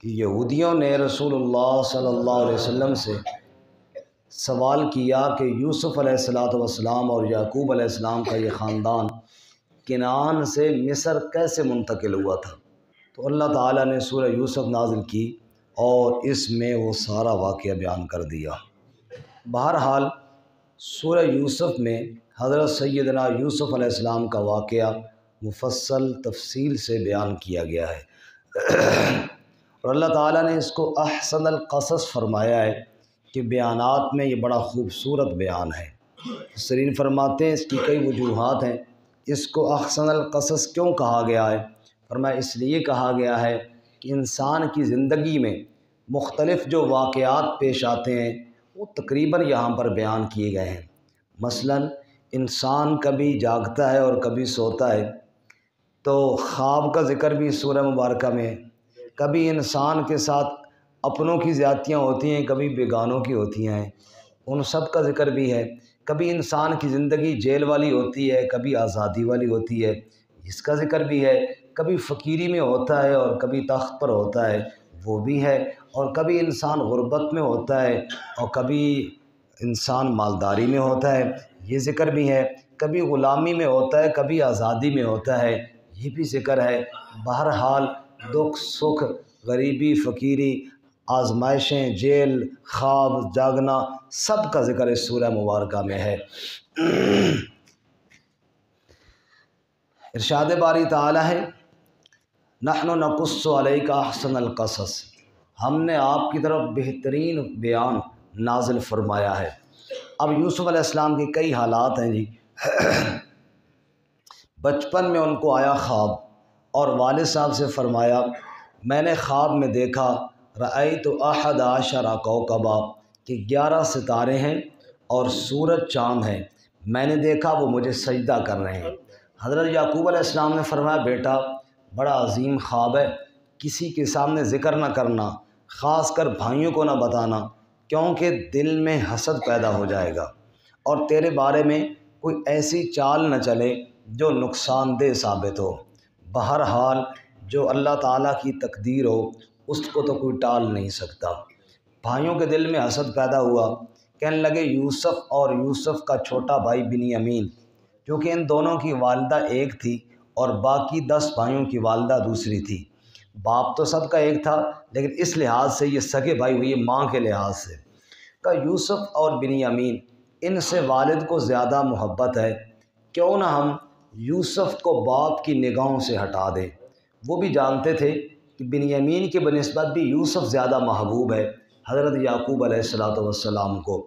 کہ یہودیوں نے رسول اللہ صلی اللہ علیہ وسلم سے سوال کیا کہ یوسف علیہ السلام اور یعقوب علیہ السلام کا یہ خاندان کنعان سے مصر کیسے منتقل ہوا تھا؟ تو اللہ تعالیٰ نے سورہ یوسف نازل کی اور اس میں وہ سارا واقعہ بیان کر دیا۔ بہرحال سورہ یوسف میں حضرت سیدنا یوسف علیہ السلام کا واقعہ مفصل تفصیل سے بیان کیا گیا ہے اور اللہ تعالیٰ نے اس کو احسن القصص فرمایا ہے کہ بیانات میں یہ بڑا خوبصورت بیان ہے۔ مفسرین فرماتے ہیں اس کی کئی وجوہات ہیں۔ اس کو احسن القصص کیوں کہا گیا ہے؟ فرمایا اس لیے کہا گیا ہے کہ انسان کی زندگی میں مختلف جو واقعات پیش آتے ہیں وہ تقریباً یہاں پر بیان کیے گئے ہیں۔ مثلاً انسان کبھی جاگتا ہے اور کبھی سوتا ہے، تو خواب کا ذکر بھی سورہ مبارکہ میں ہے۔ کبھی انسان کے ساتھ اپنوں کی زیادتیاں ہوتی ہیں، کبھی بیگانوں کی ہوتی ہیں، ان سب کا ذکر بھی ہے۔ کبھی انسان کی زندگی جیل والی ہوتی ہے، کبھی آزادی والی ہوتی ہے، اس کا ذکر بھی ہے۔ کبھی فقیری میں ہوتا ہے اور کبھی تخت پر ہوتا ہے، وہ بھی ہے۔ اور کبھی انسان غربت میں ہوتا ہے اور کبھی انسان مالداری میں ہوتا ہے، یہ ذکر بھی ہے۔ کبھی غلامی میں ہوتا ہے، کبھی آزادی میں ہوتا ہے، یہ بھی ذکر ہے۔ بہرحال دکھ سکھ، غریبی فقیری، آزمائشیں، جیل، خواب، جاگنا، سب کا ذکر اس سورہ مبارکہ میں ہے۔ ارشاد باری تعالیٰ ہے نحن نقص علیک احسن القصص، ہم نے آپ کی طرف بہترین بیان نازل فرمایا ہے۔ اب یوسف علیہ السلام کے کئی حالات ہیں جی۔ بچپن میں ان کو آیا خواب اور والد صاحب سے فرمایا میں نے خواب میں دیکھا رأیت احد عشر کوکبا کہ 11 ستارے ہیں اور سورج چاند ہیں، میں نے دیکھا وہ مجھے سجدہ کر رہے ہیں۔ حضرت یعقوب علیہ السلام نے فرمایا بیٹا بڑا عظیم خواب ہے، کسی کے سامنے ذکر نہ کرنا، خاص کر بھائیوں کو نہ بتانا، کیونکہ دل میں حسد پیدا ہو جائے گا اور تیرے بارے میں کوئی ایسی چال نہ چلے جو نقصان دہ ثابت ہو۔ بہرحال جو اللہ تعالیٰ کی تقدیر ہو اس کو تو کوئی ٹال نہیں سکتا۔ بھائیوں کے دل میں حسد پیدا ہوا، کہنے لگے یوسف اور یوسف کا چھوٹا بھائی بنیامین، کیونکہ ان دونوں کی والدہ ایک تھی اور باقی 10 بھائیوں کی والدہ دوسری تھی۔ باپ تو سب کا ایک تھا لیکن اس لحاظ سے یہ سگے بھائی ہوئے ماں کے لحاظ سے۔ کہ یوسف اور بنیامین ان سے والد کو زیادہ محبت ہے، کیوں نہ ہم یوسف کو باپ کی نگاہوں سے ہٹا دیں۔ وہ بھی جانتے تھے کہ بنیامین کے بنسبت بھی یوسف زیادہ محبوب ہے حضرت یعقوب علیہ السلام کو۔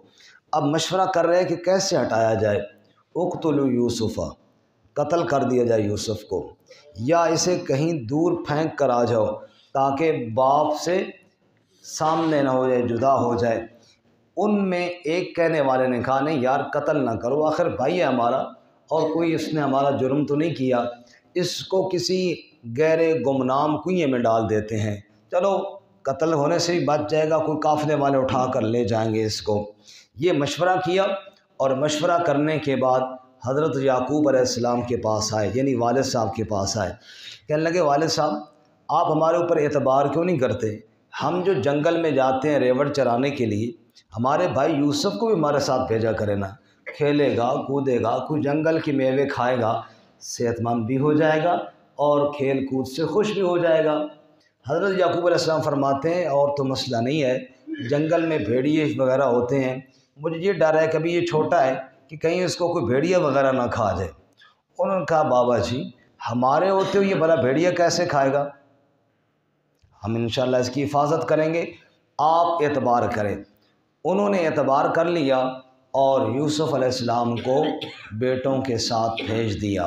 اب مشورہ کر رہے ہیں کہ کیسے ہٹایا جائے۔ اقتلوا یوسف، قتل کر دیا جائے یوسف کو، یا اسے کہیں دور پھینک کر آ جاؤ تاکہ باپ سے سامنے نہ ہو جائے، جدا ہو جائے۔ ان میں ایک کہنے والے نے کہا نہیں یار قتل نہ کرو، آخر بھائی ہے ہمارا اور کوئی اس نے ہمارا جرم تو نہیں کیا، اس کو کسی غیر گمنام کنویں میں ڈال دیتے ہیں، چلو قتل ہونے سے بھی بچ جائے گا، کوئی قافلے والے اٹھا کر لے جائیں گے اس کو۔ یہ مشورہ کیا اور مشورہ کرنے کے بعد حضرت یعقوب علیہ السلام کے پاس آئے، یعنی والد صاحب کے پاس آئے۔ کہنے لگے والد صاحب آپ ہمارے اوپر اعتبار کیوں نہیں کرتے؟ ہم جو جنگل میں جاتے ہیں ریوڑ چرانے کے لیے، ہمارے بھائی یوسف کو بھی ہمارے ساتھ بھیجا کرے نا، کھیلے گا کودے گا، کوئی جنگل کے میوے کھائے گا، صحت مند بھی ہو جائے گا اور کھیل کود سے خوش بھی ہو جائے گا۔ حضرت یعقوب علیہ السلام فرماتے ہیں اور تو مسئلہ نہیں ہے، جنگل میں بھیڑیے وغیرہ ہوتے ہیں، مجھے یہ ڈر ہے کبھی یہ چھوٹا ہے کہ کہیں اس کو کوئی بھیڑیا وغیرہ نہ کھا جائے۔ انہوں نے کہا بابا جی ہمارے ہوتے ہوئے یہ بڑا بھیڑیا کیسے کھائے گا، ہم انشاءاللہ اس کی حفاظت کریں گے، آپ اعتبار کریں۔ انہوں نے اعتبار کر لیا اور یوسف علیہ السلام کو بیٹوں کے ساتھ بھیج دیا۔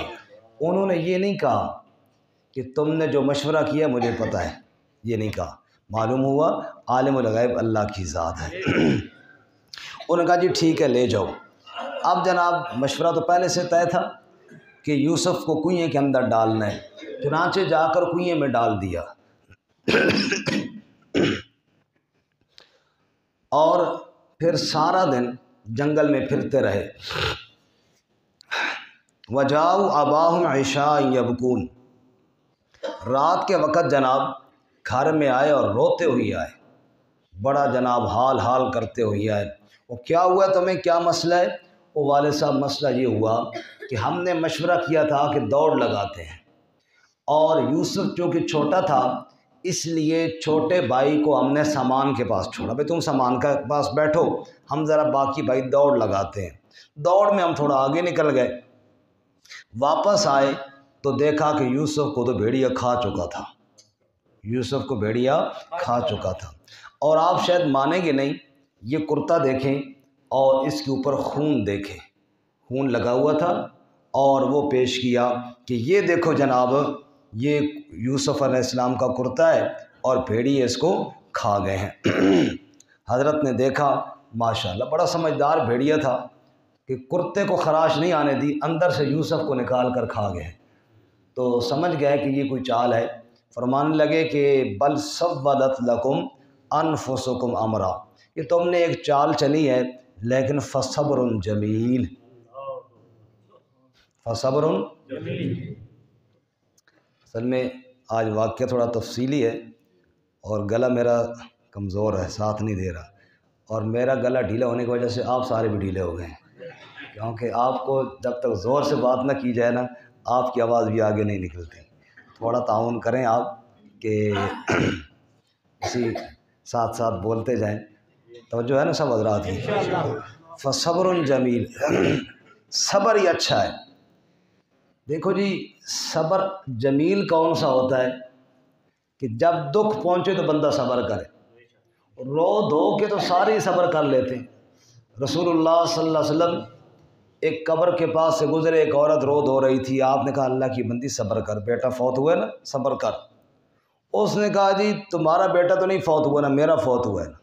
انہوں نے یہ نہیں کہا کہ تم نے جو مشورہ کیا مجھے پتہ ہے، یہ نہیں کہا، معلوم ہوا عالم الغیب اللہ کی ذات ہے۔ انہوں نے کہا جی ٹھیک ہے لے جاؤ۔ اب جناب مشورہ تو پہلے سے طے تھا کہ یوسف کو کنویں کے اندر ڈالنا ہے، چنانچہ جا کر کنویں میں ڈال دیا اور پھر سارا دن جنگل میں پھرتے رہے۔ وجاؤ اباہم عشاء یبکون، رات کے وقت جناب گھر میں آئے اور روتے ہوئے آئے، بڑا جناب حال کرتے ہوئے آئے۔ وہ کیا ہوا تمہیں، کیا مسئلہ ہے؟ وہ والد صاحب مسئلہ یہ ہوا کہ ہم نے مشورہ کیا تھا کہ دوڑ لگاتے ہیں، اور یوسف چونکہ چھوٹا تھا اس لیے چھوٹے بھائی کو ہم نے سامان کے پاس چھوڑا، بھائی تم سامان کے پاس بیٹھو، ہم ذرا باقی بھائی دوڑ لگاتے ہیں۔ دوڑ میں ہم تھوڑا آگے نکل گئے، واپس آئے تو دیکھا کہ یوسف کو تو بھیڑیا کھا چکا تھا، یوسف کو بھیڑیا کھا چکا تھا۔ اور آپ شاید مانیں گے نہیں، یہ کرتا دیکھیں اور اس کے اوپر خون دیکھیں، خون لگا ہوا تھا، اور وہ پیش کیا کہ یہ دیکھو جناب، یہ یوسف علیہ السلام کا کرتا ہے اور بھیڑیے اس کو کھا گئے ہیں۔ حضرت نے دیکھا ماشاءاللہ بڑا سمجھدار بھیڑیا تھا کہ کرتے کو خراش نہیں آنے دی، اندر سے یوسف کو نکال کر کھا گئے، تو سمجھ گئے کہ یہ کوئی چال ہے۔ فرمانے لگے کہ بل سولت لکم انفسکم امرا، یہ تم نے ایک چال چلی ہے، لیکن فصبر جمیل، فصبر جمیل۔ اصل میں آج واقعہ تھوڑا تفصیلی ہے اور گلا میرا کمزور ہے، ساتھ نہیں دے رہا، اور میرا گلا ڈھیلا ہونے کی وجہ سے آپ سارے بھی ڈھیلے ہو گئے ہیں، کیونکہ آپ کو جب تک زور سے بات نہ کی جائے نا آپ کی آواز بھی آگے نہیں نکلتی۔ تھوڑا تعاون کریں آپ کہ اسی ساتھ ساتھ بولتے جائیں، توجہ ہے نا سب حضرات کی۔ فصبر جمیل، صبر ہی اچھا ہے۔ دیکھو جی، صبر جمیل کون سا ہوتا ہے کہ جب دکھ پہنچے تو بندہ صبر کرے، رو دھو کے تو سارے ہی صبر کر لیتے۔ رسول اللہ صلی اللہ علیہ وسلم ایک قبر کے پاس سے گزرے، ایک عورت رو دھو رہی تھی، آپ نے کہا اللہ کی بندی صبر کر، بیٹا فوت ہوا ہے نا، صبر کر۔ اس نے کہا جی تمہارا بیٹا تو نہیں فوت ہوا نا، میرا فوت ہوا ہے نا۔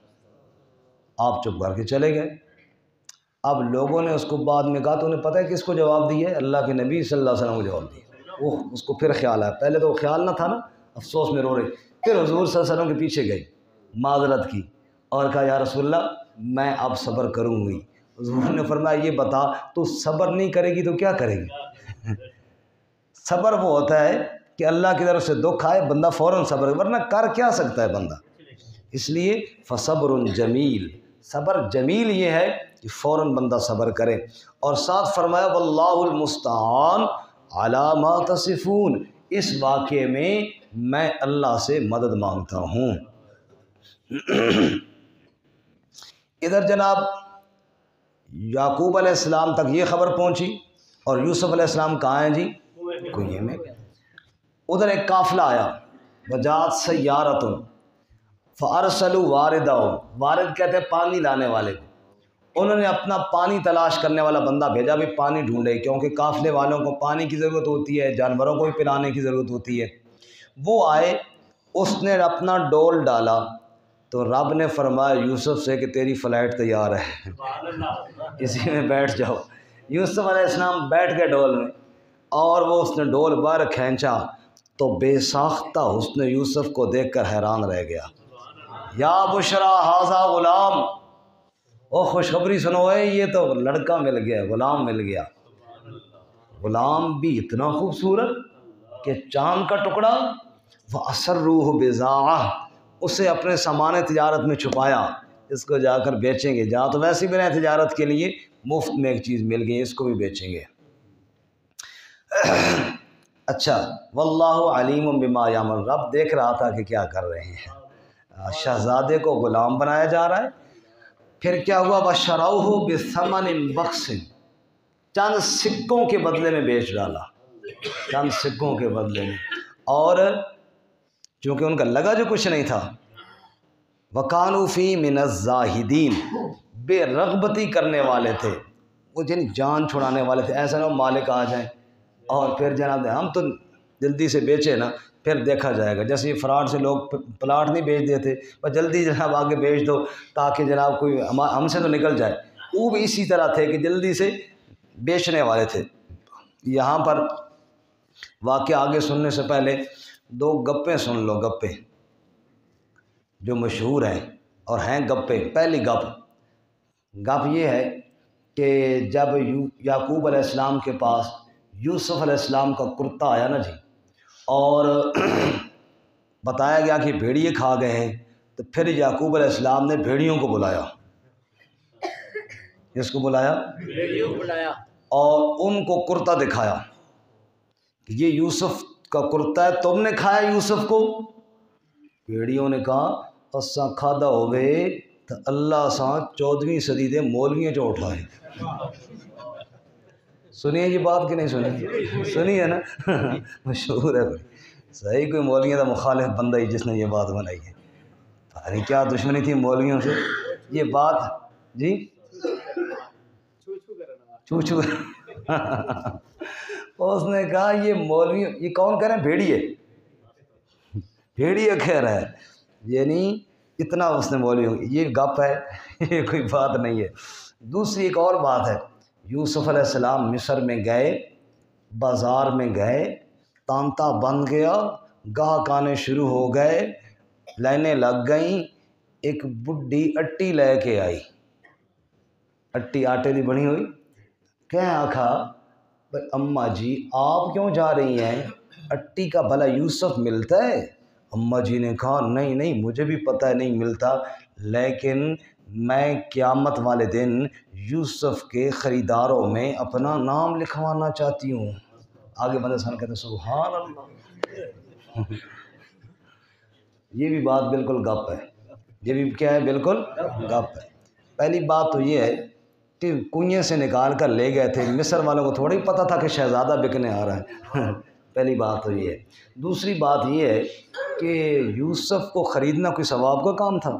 آپ چپ کر کے چلے گئے۔ اب لوگوں نے اس کو بعد میں کہا تو انہیں پتہ ہے کس کو جواب دی ہے؟ اللہ کے نبی صلی اللہ علیہ وسلم کو جواب دیا۔ وہ اس کو پھر خیال آیا، پہلے تو خیال نہ تھا نا، افسوس میں رو رہی، پھر حضور صلی اللہ علیہ وسلم کے پیچھے گئی، معذرت کی اور کہا یا رسول اللہ میں اب صبر کروں گی۔ حضور نے فرمایا یہ بتا تو صبر نہیں کرے گی تو کیا کرے گی؟ صبر وہ ہوتا ہے کہ اللہ کی طرف سے دکھ آئے بندہ فوراً صبر، ورنہ کر کیا سکتا ہے بندہ۔ اس لیے فصبر جمیل، صبر جمیل یہ ہے کہ فوراً بندہ صبر کرے۔ اور ساتھ فرمایا واللہ المستعان علی ما تصفون، اس واقعے میں اللہ سے مدد مانگتا ہوں۔ ادھر جناب یعقوب علیہ السلام تک یہ خبر پہنچی، اور یوسف علیہ السلام کہاں ہیں جی؟ کنویں میں۔ ادھر ایک قافلہ آیا، وجاءت سیارۃ فارسلوا واردہم، وارد کہتے ہیں پانی لانے والے کو، انہوں نے اپنا پانی تلاش کرنے والا بندہ بھیجا بھی پانی ڈھونڈے، کیونکہ قافلے والوں کو پانی کی ضرورت ہوتی ہے، جانوروں کو بھی پلانے کی ضرورت ہوتی ہے۔ وہ آئے، اس نے اپنا ڈول ڈالا تو رب نے فرمایا یوسف سے کہ تیری فلائٹ تیار ہے، اسی میں بیٹھ جاؤ۔ یوسف علیہ السلام بیٹھ گئے ڈول میں، اور وہ اس نے ڈول باہر کھینچا تو بے ساختہ حسن یوسف کو دیکھ کر حیران رہ گیا۔ یا بشرا ھذا غلام، او خوشخبری سنو ہے، یہ تو لڑکا مل گیا، غلام مل گیا۔ غلام بھی اتنا خوبصورت کہ چاند کا ٹکڑا۔ وَأَسَرُّوهُ بِضَاعَةً، اسے اپنے سامان تجارت میں چھپایا، اس کو جا کر بیچیں گے، جہاں تو ویسے بھی رہے تجارت کے لیے، مفت میں ایک چیز مل گئی، اس کو بھی بیچیں گے۔ اچھا، واللہ علیم بما یعمل، رب دیکھ رہا تھا کہ کیا کر رہے ہیں۔ شہزادے کو غلام بنایا جا رہا ہے۔ پھر کیا ہوا؟ وَشَرَوْهُ بِثَمَنٍ بَخْسٍ، چند سکوں کے بدلے میں بیچ ڈالا، چند سکوں کے بدلے میں، اور چونکہ ان کا لگا جو کچھ نہیں تھا۔ وَكَانُوا فِيهِ مِنَ الزَّاهِدِينَ، بے رغبتی کرنے والے تھے، وہ جان چھڑانے والے تھے، ایسا نہ ہو مالک آ جائیں اور پھر جناب ہم تو جلدی سے بیچے نا پھر دیکھا جائے گا، جیسے یہ فراڈ سے لوگ پلاٹ نہیں بیچ دیتے، بس جلدی جناب آگے بیچ دو تاکہ جناب کوئی ہم سے تو نکل جائے، وہ بھی اسی طرح تھے کہ جلدی سے بیچنے والے تھے۔ یہاں پر واقعہ آگے سننے سے پہلے دو گپیں سن لو، گپیں جو مشہور ہیں اور ہیں گپیں۔ پہلی گپ یہ ہے کہ جب یعقوب علیہ السلام کے پاس یوسف علیہ السلام کا کرتا آیا نا جی، اور بتایا گیا کہ بھیڑیے کھا گئے ہیں، تو پھر یعقوب علیہ السلام نے بھیڑیوں کو بلایا، اس کو بلایا، بھیڑیوں کو بلایا، اور ان کو کرتا دکھایا کہ یہ یوسف کا کرتا ہے، تم نے کھایا یوسف کو؟ بھیڑیوں نے کہا اساں کھادا ہوئے تو اللہ ساں 14ویں صدی دے مولویوں چو اٹھائے۔ سنیے یہ بات کہ نہیں سنی؟ سنی ہے نا؟ مشہور ہے صحیح، کوئی مولویوں کا مخالف بندہ ہی جس نے یہ بات بنائی ہے، پتہ نہیں کیا دشمنی تھی مولویوں سے یہ بات، جی چوچو اس نے کہا یہ مولوی، یہ کون کہہ رہے ہیں؟ بھیڑیے، بھیڑیے کہہ رہا ہے، یعنی اتنا اس نے مولویوں، یہ گپ ہے، یہ کوئی بات نہیں ہے۔ دوسری ایک اور بات ہے، یوسف علیہ السلام مصر میں گئے، بازار میں گئے، تانتا بن گیا، گاہک آنے شروع ہو گئے، لائنیں لگ گئیں، ایک بڈھی اٹی لے کے آئی، اٹی آٹے دی بنی ہوئی، کہیں آکھا بھائی اماں جی آپ کیوں جا رہی ہیں، اٹی کا بھلا یوسف ملتا ہے؟ اماں جی نے کہا نہیں نہیں مجھے بھی پتہ ہے نہیں ملتا، لیکن میں قیامت والے دن یوسف کے خریداروں میں اپنا نام لکھوانا چاہتی ہوں۔ آگے بندے سن کہتے ہیں سبحان اللہ، یہ بھی بات بالکل گپ ہے، یہ بھی کیا ہے؟ بالکل گپ ہے۔ پہلی بات تو یہ ہے کہ کنویں سے نکال کر لے گئے تھے، مصر والوں کو تھوڑی پتہ تھا کہ شہزادہ بکنے آ رہا ہے، پہلی بات تو یہ ہے۔ دوسری بات یہ ہے کہ یوسف کو خریدنا کوئی ثواب کا کام تھا؟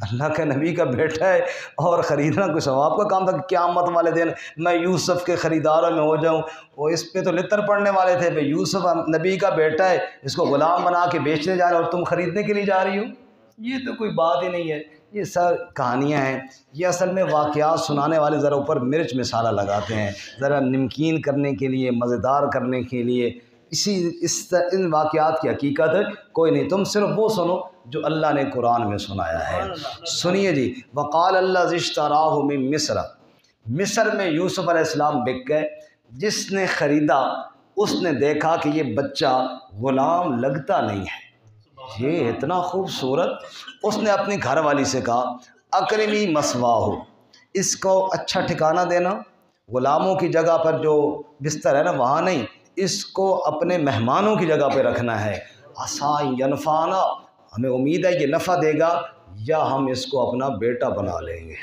اللہ کے نبی کا بیٹا ہے اور خریدنا کوئی ثواب کا کام تھا کہ قیامت والے دن میں یوسف کے خریداروں میں ہو جاؤں؟ وہ اس پہ تو لطر پڑنے والے تھے، بھائی یوسف نبی کا بیٹا ہے، اس کو غلام بنا کے بیچنے جا رہے اور تم خریدنے کے لیے جا رہی ہو، یہ تو کوئی بات ہی نہیں ہے، یہ سر کہانیاں ہیں، یہ اصل میں واقعات سنانے والے ذرا اوپر مرچ مسالہ لگاتے ہیں، ذرا نمکین کرنے کے لیے، مزیدار کرنے کے لیے، ان واقعات کی حقیقت کوئی نہیں، تم صرف وہ سنو جو اللہ نے قرآن میں سنایا ہے۔ سنیے جی، وقال اللہ اشتراہ من مصر، مصر میں یوسف علیہ السلام بک گئے، جس نے خریدا اس نے دیکھا کہ یہ بچہ غلام لگتا نہیں ہے، یہ اتنا خوبصورت، اس نے اپنی گھر والی سے کہا اکرمی مثواہ، اس کو اچھا ٹھکانہ دینا، غلاموں کی جگہ پر جو بستر ہے نا وہاں نہیں، اس کو اپنے مہمانوں کی جگہ پہ رکھنا ہے، عسیٰ ینفعنا، ہمیں امید ہے یہ نفع دے گا یا ہم اس کو اپنا بیٹا بنا لیں گے۔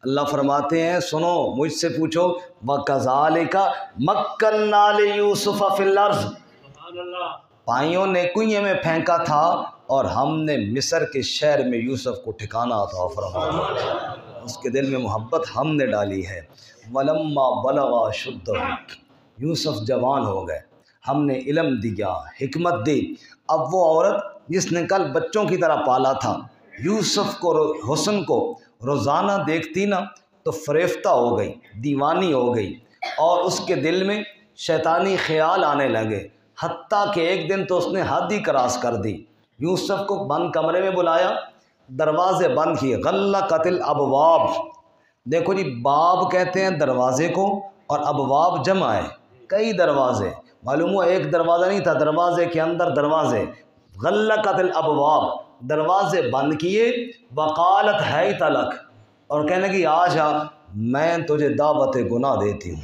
اللہ فرماتے ہیں سنو مجھ سے پوچھو، وَكَذَلِكَ مَكَّنَّا لِيُوسُفَ فِي الْأَرْضِ، پائیوں نے کنویں میں پھینکا تھا اور ہم نے مصر کے شہر میں یوسف کو ٹھکانہ عطا فرمایا، اس کے دل میں محبت ہم نے ڈالی ہے۔ وَلَمَّا بَلَغَ أَشُدَّهُ، یوسف جوان ہو گئے، ہم نے علم دیا، حکمت دی، اب وہ عورت جس نے کل بچوں کی طرح پالا تھا یوسف کو، حسن کو روزانہ دیکھتی نا تو فریفتہ ہو گئی، دیوانی ہو گئی، اور اس کے دل میں شیطانی خیال آنے لگے، حتیٰ کہ ایک دن تو اس نے حد ہی کراس کر دی، یوسف کو بند کمرے میں بلایا، دروازے بند کیے، غلقت الابواب، دیکھو جی باب کہتے ہیں دروازے کو اور ابواب جمع ہے، کئی دروازے، معلوم ہوا ایک دروازہ نہیں تھا، دروازے کے اندر دروازے، غلقت الابواب، دروازے بند کیے، وقالت حیت لک، اور کہنے لگی آ جا میں تجھے دعوت گناہ دیتی ہوں۔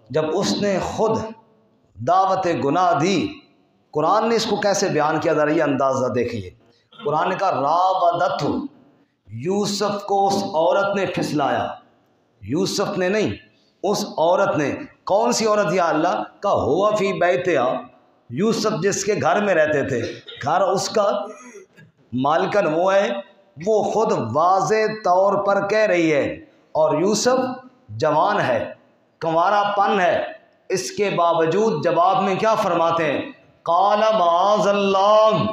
جب اس نے خود دعوت گناہ دی، قرآن نے اس کو کیسے بیان کیا ذرا یہ اندازہ دیکھیے، قرآن نے کہا راودتہ، یوسف کو اس عورت نے پھسلایا، یوسف نے نہیں، اس عورت نے، کون سی عورت یا اللہ کا، ہوا فی بیتہا، یوسف جس کے گھر میں رہتے تھے، گھر اس کا مالکن وہ ہے، وہ خود واضح طور پر کہہ رہی ہے، اور یوسف جوان ہے، کنوارا پن ہے، اس کے باوجود جواب میں کیا فرماتے ہیں، قال معاذ اللہ،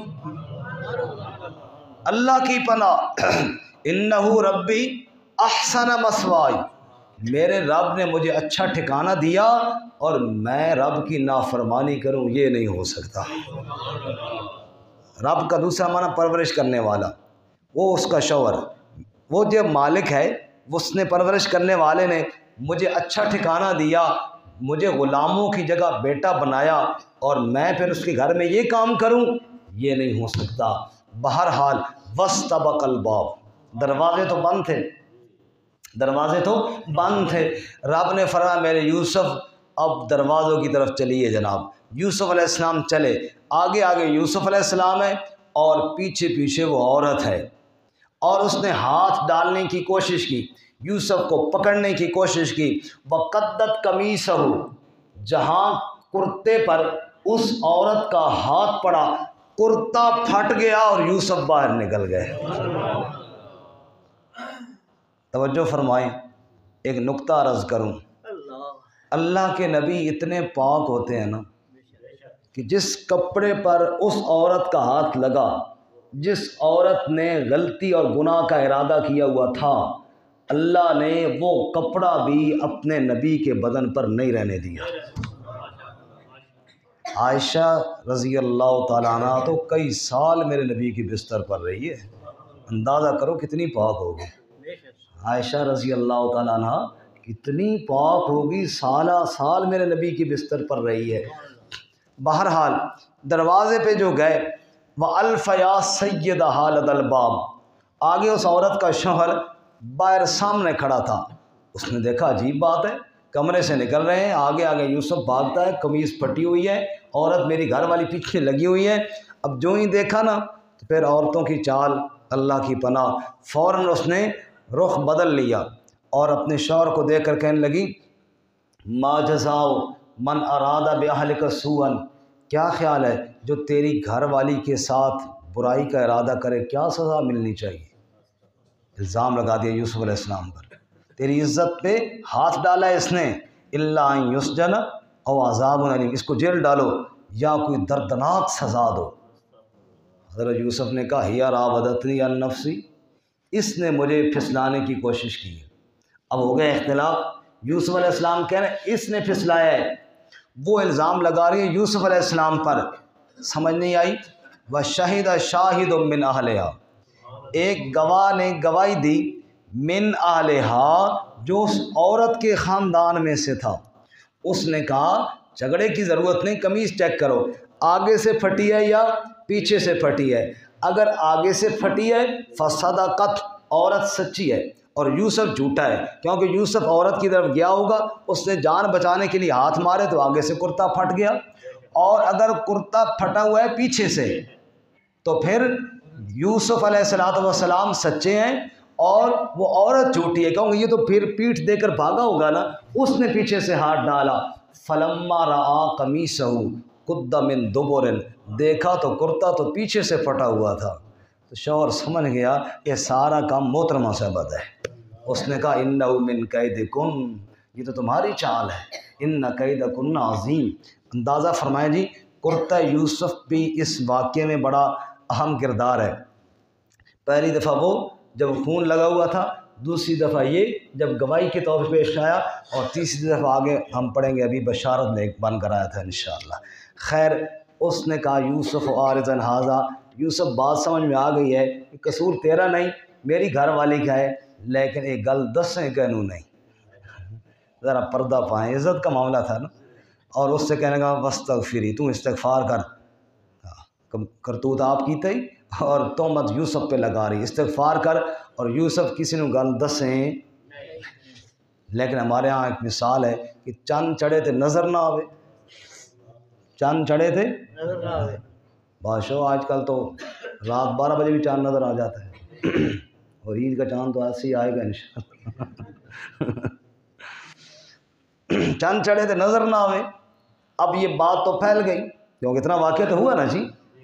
اللہ کی پناہ، انہ ربی احسن مثوائی، میرے رب نے مجھے اچھا ٹھکانہ دیا اور میں رب کی نافرمانی کروں یہ نہیں ہو سکتا۔ رب کا دوسرا معنی پرورش کرنے والا، وہ اس کا شوہر، وہ جو مالک ہے اس نے پرورش کرنے والے نے مجھے اچھا ٹھکانہ دیا، مجھے غلاموں کی جگہ بیٹا بنایا اور میں پھر اس کے گھر میں یہ کام کروں، یہ نہیں ہو سکتا۔ بہرحال واستبق الباب، دروازے تو بند تھے، دروازے تو بند تھے۔ رب نے فرمایا میرے یوسف اب دروازوں کی طرف چلیے جناب۔ یوسف علیہ السلام چلے، آگے آگے یوسف علیہ السلام ہے اور پیچھے پیچھے وہ عورت ہے، اور اس نے ہاتھ ڈالنے کی کوشش کی، یوسف کو پکڑنے کی کوشش کی۔ وقدت قمیصہ، جہاں کرتے پر اس عورت کا ہاتھ پڑا، کرتا پھٹ گیا اور یوسف باہر نکل گئے۔ توجہ فرمائیں، ایک نقطہ عرض کروں، اللہ کے نبی اتنے پاک ہوتے ہیں نا کہ جس کپڑے پر اس عورت کا ہاتھ لگا، جس عورت نے غلطی اور گناہ کا ارادہ کیا ہوا تھا، اللہ نے وہ کپڑا بھی اپنے نبی کے بدن پر نہیں رہنے دیا۔ عائشہ رضی اللہ تعالیٰ عنہ تو کئی سال میرے نبی کی بستر پر رہی ہے، اندازہ کرو کتنی پاک ہوگی عائشہ رضی اللہ تعالیٰ عنہ، کتنی پاک ہوگی، سالہ سال میرے نبی کی بستر پر رہی ہے۔ بہرحال دروازے پہ جو گئے، وَأَلْفَ يَا سَيِّدَهَا لَدَى الْبَابِ، آگے اس عورت کا شوہر باہر سامنے کھڑا تھا۔ اس نے دیکھا عجیب بات ہے، کمرے سے نکل رہے ہیں، آگے آگے یوسف بھاگتا ہے، قمیص پھٹی ہوئی ہے، عورت میری گھر والی پیچھے لگی ہوئی ہے۔ اب جو ہی دیکھا نا تو پھر عورتوں کی چال اللہ کی پناہ، فوراً اس نے رخ بدل لیا اور اپنے شوہر کو دیکھ کر کہنے لگی ما جزاء من اراد باہلک سوءا، کیا خیال ہے جو تیری گھر والی کے ساتھ برائی کا ارادہ کرے کیا سزا ملنی چاہیے؟ الزام لگا دیا یوسف علیہ السلام پر، تیری عزت پہ ہاتھ ڈالا ہے اس نے، الا ان یسجن او عذاب الیم، اس کو جیل ڈالو یا کوئی دردناک سزا دو۔ حضرت یوسف نے کہا ہی راودتنی عن نفسی، اس نے مجھے پھسلانے کی کوشش کی ہے۔ اب ہو گئے اختلاف، یوسف علیہ السلام کہہ رہے ہیں اس نے پھسلایا ہے، وہ الزام لگا رہی ہے یوسف علیہ السلام پر، سمجھ نہیں آئی۔ وَشَهِدَ شَاهِدٌ مِّنْ أَهْلِهَا، ایک گواہ نے گواہی دی، من اہلہا، جو اس عورت کے خاندان میں سے تھا۔ اس نے کہا جھگڑے کی ضرورت نہیں، قمیص چیک کرو آگے سے پھٹی ہے یا پیچھے سے پھٹی ہے، اگر آگے سے پھٹی ہے فصدقت، عورت سچی ہے اور یوسف جھوٹا ہے، کیونکہ یوسف عورت کی طرف گیا ہوگا، اس نے جان بچانے کے لیے ہاتھ مارے تو آگے سے کرتا پھٹ گیا، اور اگر کرتا پھٹا ہوا ہے پیچھے سے تو پھر یوسف علیہ السلام سچے ہیں اور وہ عورت جھوٹی ہے، کیونکہ یہ تو پھر پیٹھ دے کر بھاگا ہوگا نا، اس نے پیچھے سے ہاتھ ڈالا۔ فلما رآ قمیصہ قد من دبر، دیکھا تو کرتا تو پیچھے سے پھٹا ہوا تھا، تو شوہر سمجھ گیا یہ سارا کام محترمہ سے بد ہے۔ اس نے کہا انہ من کیدکن، یہ تو تمہاری چال ہے، ان کیدکن عظیم۔ اندازہ فرمائیں جی، کرتا یوسف بھی اس واقعے میں بڑا اہم کردار ہے۔ پہلی دفعہ وہ جب خون لگا ہوا تھا، دوسری دفعہ یہ جب گواہی کے طور پہ پیش آیا، اور تیسری دفعہ آگے ہم پڑھیں گے، ابھی بشارت نے ایک بن کر آیا تھا انشاءاللہ۔ خیر، اس نے کہا یوسف عارض ھذا، یوسف بات سمجھ میں آ گئی ہے کہ قصور تیرا نہیں میری گھر والی کا ہے، لیکن ایک گل دسیں کہنوں نہیں، ذرا پردہ پائیں، عزت کا معاملہ تھا نا۔ اور اس سے کہنے کا واستغفری، تم استغفار کر، کرتوت آپ کی تھی اور تہمت یوسف پہ لگا رہی، استغفار کر، اور یوسف کسی نے گل دسیں۔ لیکن ہمارے ہاں ایک مثال ہے کہ چند چڑھے تھے نظر نہ آوے، چاند چڑھے تھے بادشاہ، آج کل تو رات 12 بجے بھی چاند نظر آ جاتا ہے، اور عید کا چاند تو ایسے ہی آئے گا انشاءاللہ۔ چاند چڑھے تھے نظر نہ آوے۔ اب یہ بات تو پھیل گئی، کیونکہ اتنا واقعہ تو ہوا نا جی،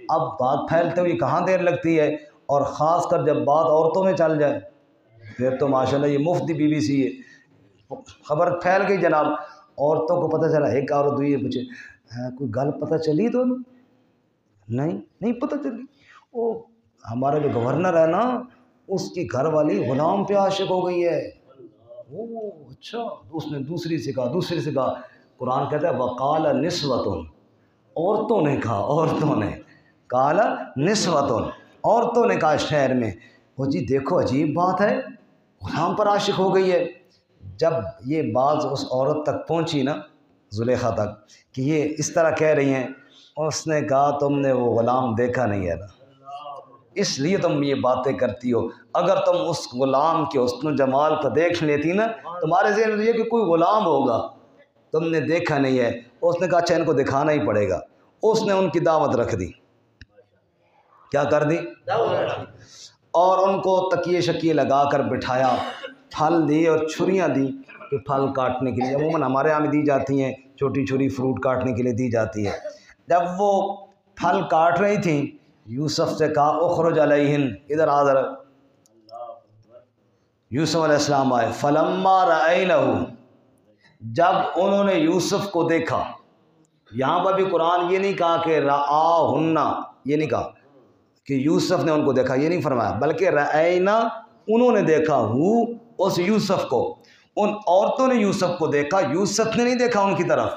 اب بات پھیلتے ہوئی کہاں دیر لگتی ہے، اور خاص کر جب بات عورتوں میں چل جائے پھر تو ماشاءاللہ یہ مفتی بی بی سی ہے، خبر پھیل گئی جناب، عورتوں کو پتہ چلا، ایک عورت ہوئی ہے، پوچھے کوئی گل پتہ چلی تو نہیں پتہ چلی، وہ ہمارا جو گورنر ہے نا اس کی گھر والی غلام پہ عاشق ہو گئی ہے۔ او اچھا، اس نے دوسری سے کہا، قرآن کہتا ہے وقال نسوۃ، عورتوں نے قال نسوۃ، عورتوں نے کہا شہر میں، وہ جی دیکھو عجیب بات ہے، غلام پر عاشق ہو گئی ہے۔ جب یہ بات اس عورت تک پہنچی نا زلیخا تک کہ یہ اس طرح کہہ رہی ہیں. اس نے کہا تم نے وہ غلام دیکھا نہیں ہے نا، اس لیے تم یہ باتیں کرتی ہو. اگر تم اس غلام کے حسن و جمال کو دیکھ لیتی نا، تمہارے ذہن میں یہ کہ کوئی غلام ہوگا، تم نے دیکھا نہیں ہے. اس نے کہا اچھا ان کو دکھانا ہی پڑے گا. اس نے ان کی دعوت رکھ دی. کیا کر دی؟ اور ان کو تکیے شکیے لگا کر بٹھایا، پھل دی اور چھریاں دی کہ پھل کاٹنے کے لیے عموماً ہمارے یہاں بھی دی جاتی ہیں، چھوٹی چھری فروٹ کاٹنے کے لیے دی جاتی ہے. جب وہ پھل کاٹ رہی تھیں یوسف سے کہا اخرج علیہن، ادھر آ ذرا. یوسف علیہ السلام آئے. فلما رأینہ، جب انہوں نے یوسف کو دیکھا. یہاں پر بھی قرآن یہ نہیں کہا کہ رآہن، یہ نہیں کہا کہ یوسف نے ان کو دیکھا، یہ نہیں فرمایا، بلکہ رأینا، انہوں نے دیکھا اس یوسف کو. ان عورتوں نے یوسف کو دیکھا، یوسف نے نہیں دیکھا ان کی طرف.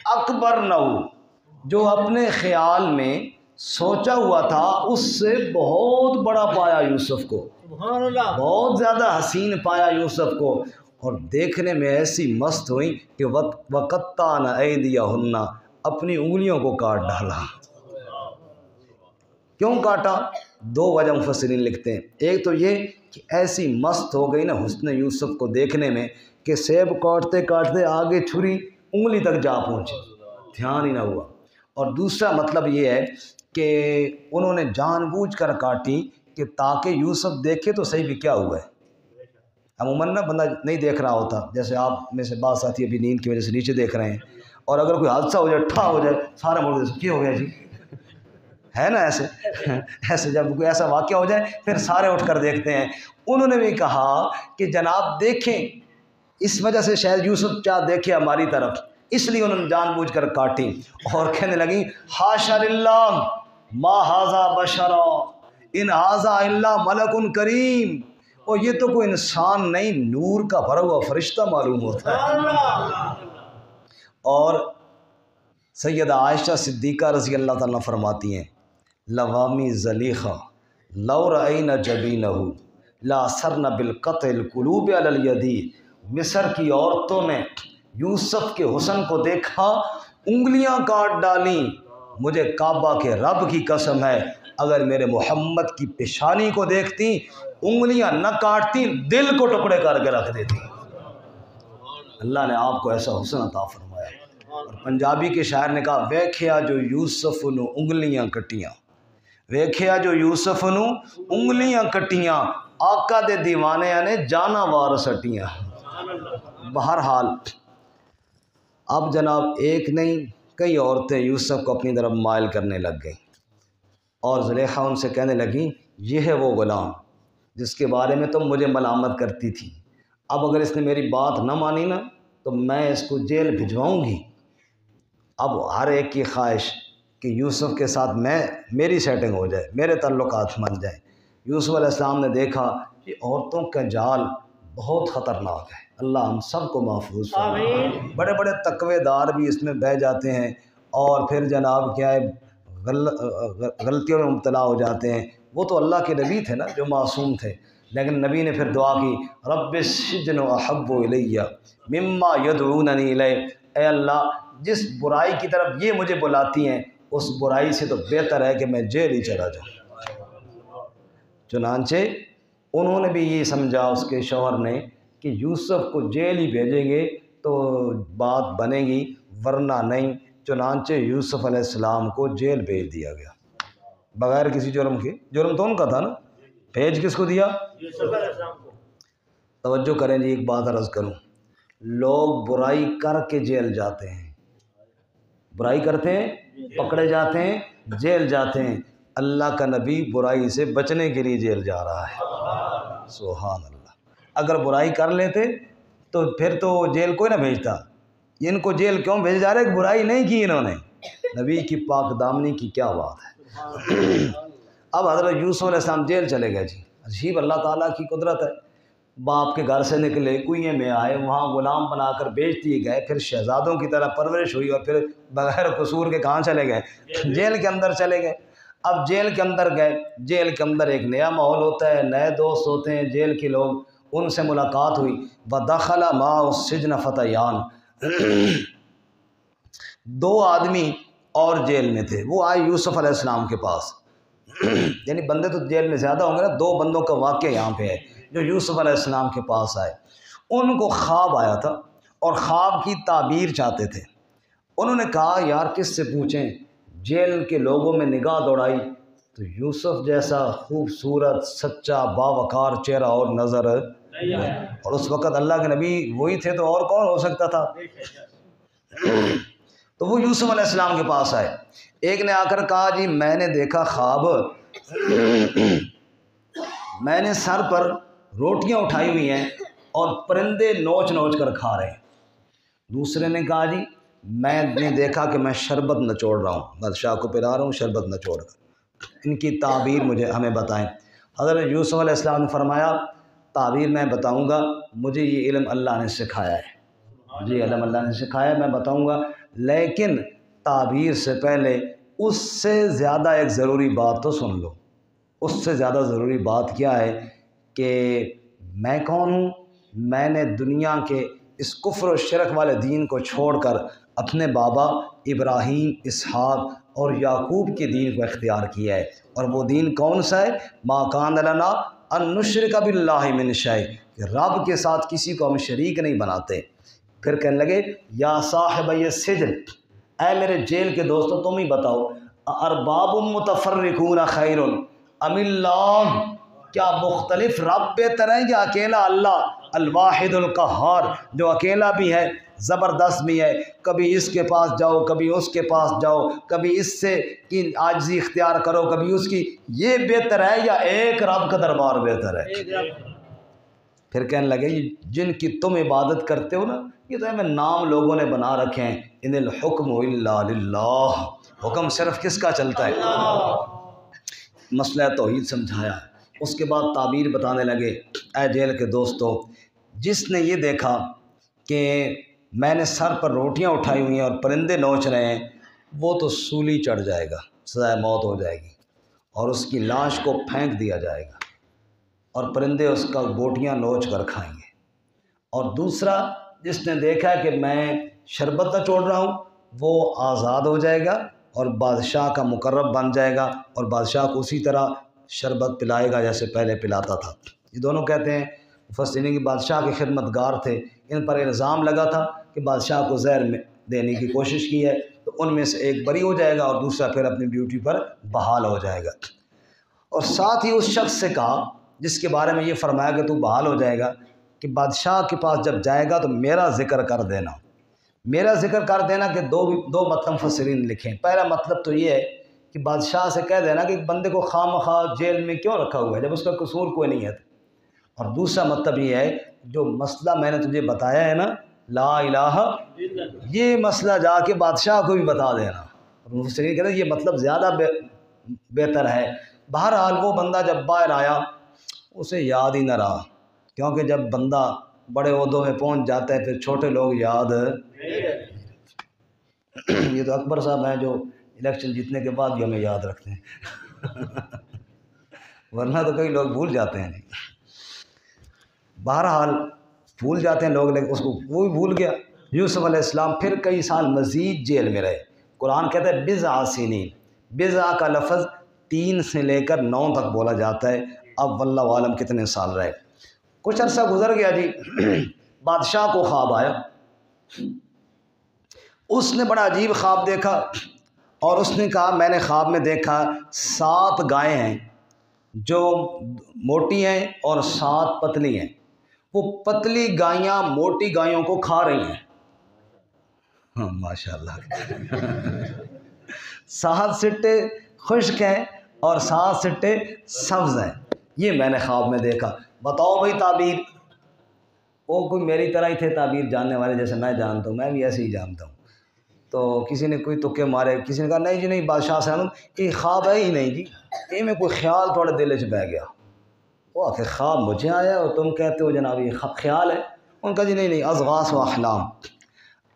اکبر نہ ہو، جو اپنے خیال میں سوچا ہوا تھا اس سے بہت بڑا پایا یوسف کو، بہت زیادہ حسین پایا یوسف کو. اور دیکھنے میں ایسی مست ہوئی کہ وقتّعن ایدیہن، اپنی انگلیوں کو کاٹ ڈالا. کیوں کاٹا؟ 2 وجہ مفسرین لکھتے ہیں. ایک تو یہ کہ ایسی مست ہو گئی نا حسن یوسف کو دیکھنے میں کہ سیب کاٹتے کاٹتے آگے چھری انگلی تک جا پہنچی، دھیان ہی نہ ہوا. اور دوسرا مطلب یہ ہے کہ انہوں نے جان بوجھ کر کاٹی کہ تاکہ یوسف دیکھے تو صحیح بھی کیا ہوا ہے. عموماً نا بندہ نہیں دیکھ رہا ہوتا، جیسے آپ میں سے بعض ساتھی ابھی نیند کی وجہ سے نیچے دیکھ رہے ہیں، اور اگر کوئی حادثہ ہو جائے، ٹھا ہو جائے، سارے مڑ دے کیا ہو گیا جی، ہے نا ایسے جب کوئی ایسا واقعہ ہو جائے پھر سارے اٹھ کر دیکھتے ہیں. انہوں نے بھی کہا کہ جناب دیکھیں، اس وجہ سے شاید یوسف کیا دیکھے ہماری طرف، اس لیے انہوں نے جان بوجھ کر کاٹی. اور کہنے لگی حاشا للہ ما ھذا بشرا ان ھذا الا ملک کریم. اور یہ تو کوئی انسان نہیں، نور کا بھرا ہوا فرشتہ معلوم ہوتا ہے. اور سیدہ عائشہ صدیقہ رضی اللہ تعالیٰ فرماتی ہیں لوامی زلیخہ لو رأینا جبینہ لا سرن بالقطع القلوب علی الیدی. مصر کی عورتوں نے یوسف کے حسن کو دیکھا، انگلیاں کاٹ ڈالیں. مجھے کعبہ کے رب کی قسم ہے اگر میرے محمد کی پیشانی کو دیکھتی، انگلیاں نہ کاٹتی، دل کو ٹکڑے کر کے رکھ دیتی. اللہ نے آپ کو ایسا حسن عطا فرمایا. اور پنجابی کے شاعر نے کہا ویکھیا جو یوسف نو انگلیاں کٹیاں، ویکھیا جو یوسف نو انگلیاں کٹیاں، آقا دے دیوانیاں نے جانا وار سٹیاں. بہرحال اب جناب ایک نہیں کئی عورتیں یوسف کو اپنی طرف مائل کرنے لگ گئیں، اور زلیخا ان سے کہنے لگیں یہ ہے وہ غلام جس کے بارے میں تم مجھے ملامت کرتی تھی. اب اگر اس نے میری بات نہ مانی نا تو میں اس کو جیل بھجواؤں گی. اب ہر ایک کی خواہش کہ یوسف کے ساتھ میری سیٹنگ ہو جائے، میرے تعلقات بن جائیں. یوسف علیہ السلام نے دیکھا کہ عورتوں کا جال بہت خطرناک ہے. اللہ ہم سب کو محفوظ فرمائے. بڑے بڑے تقوی دار بھی اس میں بہہ جاتے ہیں اور پھر جناب کیا ہے غلطیوں میں مبتلا ہو جاتے ہیں. وہ تو اللہ کے نبی تھے نا جو معصوم تھے، لیکن نبی نے پھر دعا کی رب السجن احب الی مما یدعوننی الیہ. اے اللہ جس برائی کی طرف یہ مجھے بلاتی ہیں اس برائی سے تو بہتر ہے کہ میں جیل ہی چلا جاؤں. چنانچہ انہوں نے بھی یہ سمجھا اس کے شوہر نے کہ یوسف کو جیل ہی بھیجیں گے تو بات بنے گی، ورنہ نہیں. چنانچہ یوسف علیہ السلام کو جیل بھیج دیا گیا بغیر کسی جرم کے. جرم تو ان کا تھا نا، بھیج کس کو دیا؟ یوسف علیہ السلام کو. توجہ کریں جی، ایک بات عرض کروں، لوگ برائی کر کے جیل جاتے ہیں، برائی کرتے ہیں پکڑے جاتے ہیں جیل جاتے ہیں. اللہ کا نبی برائی سے بچنے کے لیے جیل جا رہا ہے. سبحان اللہ. اگر برائی کر لیتے تو پھر تو جیل کوئی نہ بھیجتا. ان کو جیل کیوں بھیجا جا رہا ہے کہ برائی نہیں کی انہوں نے. نبی کی پاک دامنی کی کیا بات ہے. اب حضرت یوسف علیہ السلام جیل چلے گئے. جی عجیب اللہ تعالیٰ کی قدرت ہے. باپ کے گھر سے نکلے، کنویں میں آئے، وہاں غلام بنا کر بیچ دیے گئے، پھر شہزادوں کی طرح پرورش ہوئی اور پھر بغیر قصور کے کہاں چلے گئے؟ جیل کے اندر چلے گئے. اب جیل کے اندر گئے، جیل کے اندر ایک نیا ماحول ہوتا ہے، نئے دوست ہوتے ہیں جیل کے لوگ. ان سے ملاقات ہوئی. وَدَخَلَ مَعَهُ السِّجْنَ فَتَيَانِ. دو آدمی اور جیل میں تھے، وہ آئے یوسف علیہ السلام کے پاس یعنی بندے تو جیل میں زیادہ ہوں گے نا، دو بندوں کا واقعہ یہاں پہ ہے جو یوسف علیہ السلام کے پاس آئے۔ ان کو خواب آیا تھا اور خواب کی تعبیر چاہتے تھے۔ انہوں نے کہا یار کس سے پوچھیں، جیل کے لوگوں میں نگاہ دوڑائی تو یوسف جیسا خوبصورت سچا باوقار چہرہ اور نظر، اور اس وقت اللہ کے نبی وہی تھے تو اور کون ہو سکتا تھا۔ تو وہ یوسف علیہ السلام کے پاس آئے، ایک نے آ کر کہا جی میں نے دیکھا خواب، میں نے سر پر روٹیاں اٹھائی ہوئی ہیں اور پرندے نوچ نوچ کر کھا رہے ہیں۔ دوسرے نے کہا جی میں نے دیکھا کہ میں شربت نچوڑ رہا ہوں، بادشاہ کو پلا رہا ہوں شربت نچوڑ کر۔ ان کی تعبیر ہمیں بتائیں۔ حضرت یوسف علیہ السلام نے فرمایا تعبیر میں بتاؤں گا، مجھے یہ علم اللہ نے سکھایا ہے، مجھے علم اللہ نے سکھایا ہے، میں بتاؤں گا، لیکن تعبیر سے پہلے اس سے زیادہ ایک ضروری بات تو سن لو۔ اس سے زیادہ ضروری بات کیا ہے کہ میں کون ہوں؟ میں نے دنیا کے اس کفر و شرک والے دین کو چھوڑ کر اپنے بابا ابراہیم، اسحاق اور یعقوب کے دین کو اختیار کیا ہے، اور وہ دین کون سا ہے؟ ما کان لنا ان نشرک باللہ من شیء، کہ رب کے ساتھ کسی کو ہم شریک نہیں بناتے۔ پھر کہنے لگے یا صاحب السجن، اے میرے جیل کے دوستو تم ہی بتاؤ، ارباب متفرقون خیر ام اللہ، کیا مختلف رب بہتر ہیں یا اکیلا اللہ الواحد القہار جو اکیلا بھی ہے زبردست بھی ہے؟ کبھی اس کے پاس جاؤ کبھی اس کے پاس جاؤ، کبھی اس سے کی عاجزی اختیار کرو کبھی اس کی، یہ بہتر ہے یا ایک رب کا دربار بہتر ہے؟ پھر کہنے لگے جن کی تم عبادت کرتے ہو نا، یہ تو ہمیں نام لوگوں نے بنا رکھے ہیں، ان الحکم الا للہ، حکم صرف کس کا چلتا ہے؟ مسئلہ توحید سمجھایا۔ اس کے بعد تعبیر بتانے لگے، اے جیل کے دوستو، جس نے یہ دیکھا کہ میں نے سر پر روٹیاں اٹھائی ہوئی ہیں اور پرندے نوچ رہے ہیں، وہ تو سولی چڑھ جائے گا، سزائے موت ہو جائے گی، اور اس کی لاش کو پھینک دیا جائے گا اور پرندے اس کا بوٹیاں نوچ کر کھائیں گے۔ اور دوسرا جس نے دیکھا کہ میں شربت نچوڑ رہا ہوں، وہ آزاد ہو جائے گا اور بادشاہ کا مقرب بن جائے گا، اور بادشاہ کو اسی طرح شربت پلائے گا جیسے پہلے پلاتا تھا۔ یہ دونوں کہتے ہیں مفسرین کہ بادشاہ کے خدمت گار تھے، ان پر الزام لگا تھا کہ بادشاہ کو زہر میں دینے کی کوشش کی ہے، تو ان میں سے ایک بری ہو جائے گا اور دوسرا پھر اپنی ڈیوٹی پر بحال ہو جائے گا۔ اور ساتھ ہی اس شخص سے کہا جس کے بارے میں یہ فرمایا کہ تو بحال ہو جائے گا، کہ بادشاہ کے پاس جب جائے گا تو میرا ذکر کر دینا، میرا ذکر کر دینا، کہ دو مطلب مفسرین لکھیں۔ پہلا مطلب تو یہ ہے کہ بادشاہ سے کہہ دینا کہ ایک بندے کو خواہ مخواہ جیل میں کیوں رکھا ہوا ہے جب اس کا قصور کوئی نہیں ہے۔ اور دوسرا مطلب یہ ہے جو مسئلہ میں نے تجھے بتایا ہے نا لا الہ، یہ مسئلہ جا کے بادشاہ کو بھی بتا دینا۔ مفسرین کہتے ہیں یہ مطلب زیادہ بہتر ہے۔ بہرحال وہ بندہ جب باہر آیا اسے یاد ہی نہ رہا، کیونکہ جب بندہ بڑے عہدوں میں پہنچ جاتا ہے پھر چھوٹے لوگ یاد۔ یہ تو اکبر صاحب ہیں جو الیکشن جیتنے کے بعد بھی ہمیں یاد رکھتے ہیں ورنہ تو کئی لوگ بھول جاتے ہیں۔ بہرحال بھول جاتے ہیں لوگ، لیکن اس کو وہ بھی بھول گیا۔ یوسف علیہ السلام پھر کئی سال مزید جیل میں رہے۔ قرآن کہتا ہے بضع سنین، بضع کا لفظ 3 سے لے کر 9 تک بولا جاتا ہے، اب واللہ عالم کتنے سال رہے۔ کچھ عرصہ گزر گیا جی، بادشاہ کو خواب آیا، اس نے بڑا عجیب خواب دیکھا، اور اس نے کہا میں نے خواب میں دیکھا 7 گائیں ہیں جو موٹی ہیں اور 7 پتلی ہیں، وہ پتلی گائیاں موٹی گایوں کو کھا رہی ہیں۔ ماشاء اللہ 7 سٹے خشک ہیں اور 7 سٹے سبز ہیں، یہ میں نے خواب میں دیکھا، بتاؤ بھائی تعبیر۔ وہ کوئی میری طرح ہی تھے تعبیر جاننے والے جیسے میں جانتا ہوں، میں بھی ایسے ہی جانتا ہوں۔ تو کسی نے کوئی تکے مارے، کسی نے کہا نہیں جی نہیں بادشاہ صاحب یہ خواب ہے ہی نہیں جی، یہ میں کوئی خیال تھوڑے دل چ بہ گیا۔ وہ آخر خواب مجھے آیا اور تم کہتے ہو جناب یہ خیال ہے؟ ان کا جی نہیں نہیں اضغاث و احلام۔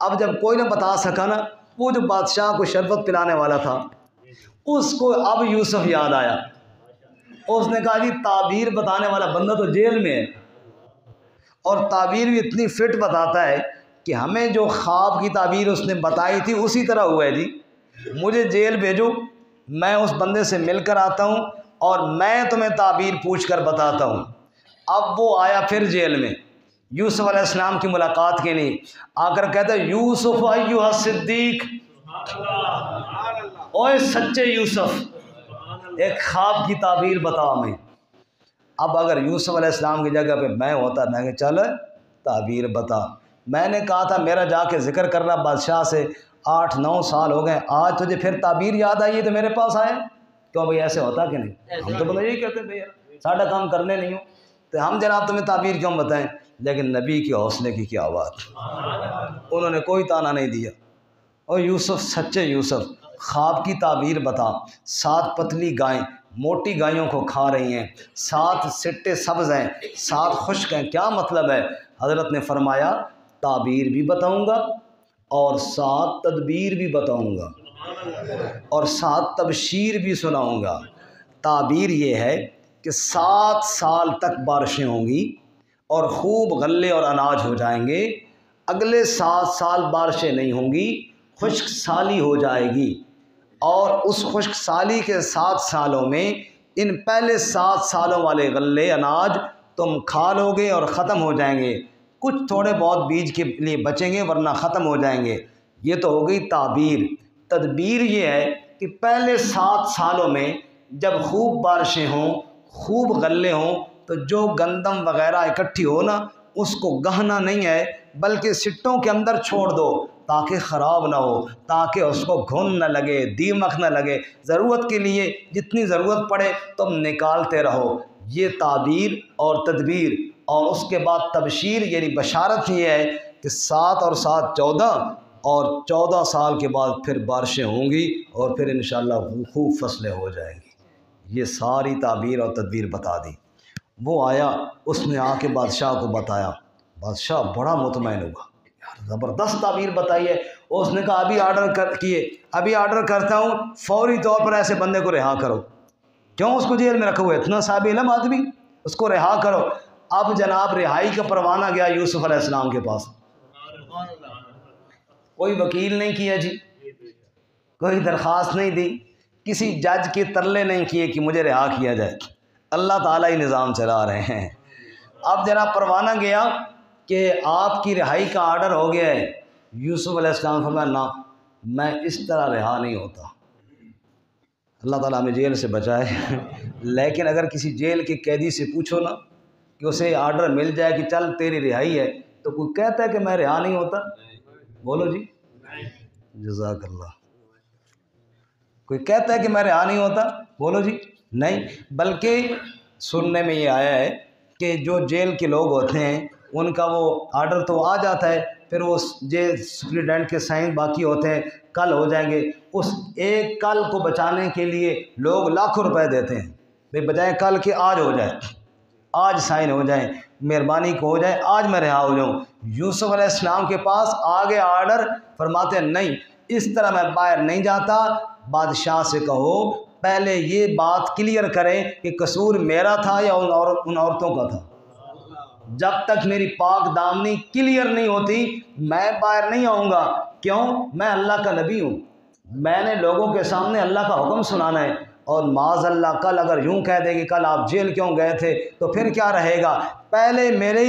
اب جب کوئی نہ بتا سکا نا، وہ جو بادشاہ کو شربت پلانے والا تھا اس کو اب یوسف یاد آیا، اس نے کہا جی تعبیر بتانے والا بندہ تو جیل میں ہے، اور تعبیر بھی اتنی فٹ بتاتا ہے کہ ہمیں جو خواب کی تعبیر اس نے بتائی تھی اسی طرح ہوا ہے جی، مجھے جیل بھیجو، میں اس بندے سے مل کر آتا ہوں اور میں تمہیں تعبیر پوچھ کر بتاتا ہوں۔ اب وہ آیا پھر جیل میں یوسف علیہ السلام کی ملاقات کے لیے، آ کر کہتا ہے یوسف ایھا الصدیق، اوے سچے یوسف، ایک خواب کی تعبیر بتا ہمیں۔ اب اگر یوسف علیہ السلام کی جگہ پہ میں ہوتا، میں کہ چل تعبیر بتا، میں نے کہا تھا میرا جا کے ذکر کرنا بادشاہ سے، 8-9 سال ہو گئے، آج تجھے پھر تعبیر یاد آئی ہے تو میرے پاس آئے؟ کیوں بھائی ایسے ہوتا کہ نہیں؟ ہم تو بندہ یہی کہتے ہیں بھائی یار ساڈا کام کرنے نہیں ہو تو ہم جناب تمہیں تعبیر کیوں بتائیں؟ لیکن نبی کے حوصلے کی کیا بات، انہوں نے کوئی تانا نہیں دیا۔ اور یوسف سچے یوسف، خواب کی تعبیر بتا، 7 پتلی گائیں موٹی گائیوں کو کھا رہی ہیں، 7 سٹے سبز ہیں، 7 خشک ہیں، کیا مطلب ہے؟ حضرت نے فرمایا تعبیر بھی بتاؤں گا اور 7 تدبیر بھی بتاؤں گا اور 7 تبشیر بھی سناؤں گا۔ تعبیر یہ ہے کہ 7 سال تک بارشیں ہوں گی اور خوب غلے اور اناج ہو جائیں گے، اگلے 7 سال بارشیں نہیں ہوں گی، خشک سالی ہو جائے گی، اور اس خشک سالی کے 7 سالوں میں ان پہلے 7 سالوں والے غلے اناج تم کھا لو گے اور ختم ہو جائیں گے، کچھ تھوڑے بہت بیج کے لیے بچیں گے ورنہ ختم ہو جائیں گے۔ یہ تو ہو گئی تعبیر۔ تدبیر یہ ہے کہ پہلے 7 سالوں میں جب خوب بارشیں ہوں، خوب غلے ہوں، تو جو گندم وغیرہ اکٹھی ہو نا اس کو گہنا نہیں ہے بلکہ سٹوں کے اندر چھوڑ دو تاکہ خراب نہ ہو، تاکہ اس کو گھن نہ لگے، دیمک نہ لگے، ضرورت کے لیے جتنی ضرورت پڑے تم نکالتے رہو۔ یہ تعبیر اور تدبیر۔ اور اس کے بعد تبشیر یعنی بشارت یہ ہے کہ 7 اور 7 14 اور 14 سال کے بعد پھر بارشیں ہوں گی اور پھر انشاءاللہ خوب فصلیں ہو جائیں گی۔ یہ ساری تعبیر اور تدبیر بتا دی۔ وہ آیا، اس نے آ کے بادشاہ کو بتایا، بادشاہ بڑا مطمئن ہوا، یار زبردست تعبیر بتائی ہے۔ اس نے کہا ابھی آرڈر کرتا ہوں، فوری طور پر ایسے بندے کو رہا کرو۔ کیوں اس کو جیل میں رکھا ہوا ہے؟ اتنا صاحب علم آدمی، اس کو رہا کرو۔ اب جناب رہائی کا پروانہ گیا یوسف علیہ السلام کے پاس، کوئی وکیل نہیں کیا جی، کوئی درخواست نہیں دی، کسی جج کے ترلے نہیں کیے کہ مجھے رہا کیا جائے، اللہ تعالیٰ ہی نظام چلا رہے ہیں۔ اب جناب پروانہ گیا کہ آپ کی رہائی کا آرڈر ہو گیا ہے۔ یوسف علیہ السلام فرمایا نہ، میں اس طرح رہا نہیں ہوتا، اللہ تعالیٰ ہمیں جیل سے بچائے۔ لیکن اگر کسی جیل کے قیدی سے پوچھو نا کہ اسے آرڈر مل جائے کہ چل تیری رہائی ہے، تو کوئی کہتا ہے کہ میں رہا نہیں ہوتا؟ بولو جی، جزاک اللہ۔ کوئی کہتا ہے کہ میں رہا نہیں ہوتا؟ بولو جی، نہیں۔ بلکہ سننے میں یہ آیا ہے کہ جو جیل کے لوگ ہوتے ہیں ان کا وہ آرڈر تو آ جاتا ہے، پھر وہ جیل سپریڈنٹ کے سائن باقی ہوتے ہیں، کل ہو جائیں گے، اس ایک کل کو بچانے کے لیے لوگ لاکھوں روپے دیتے ہیں، بھائی بجائے کل کے آج ہو جائے، آج سائن ہو جائیں، مہربانی کو ہو جائے، آج میں رہا ہو جاؤں۔ یوسف علیہ السلام کے پاس آگے آرڈر، فرماتے ہیں نہیں، اس طرح میں باہر نہیں جاتا، بادشاہ سے کہو پہلے یہ بات کلیئر کریں کہ قصور میرا تھا یا ان عورتوں کا تھا۔ جب تک میری پاک دامنی کلیئر نہیں ہوتی میں باہر نہیں آؤں گا۔ کیوں؟ میں اللہ کا نبی ہوں، میں نے لوگوں کے سامنے اللہ کا حکم سنانا ہے، اور معاذ اللہ کل اگر یوں کہہ دے کہ کل آپ جیل کیوں گئے تھے تو پھر کیا رہے گا؟ پہلے میرے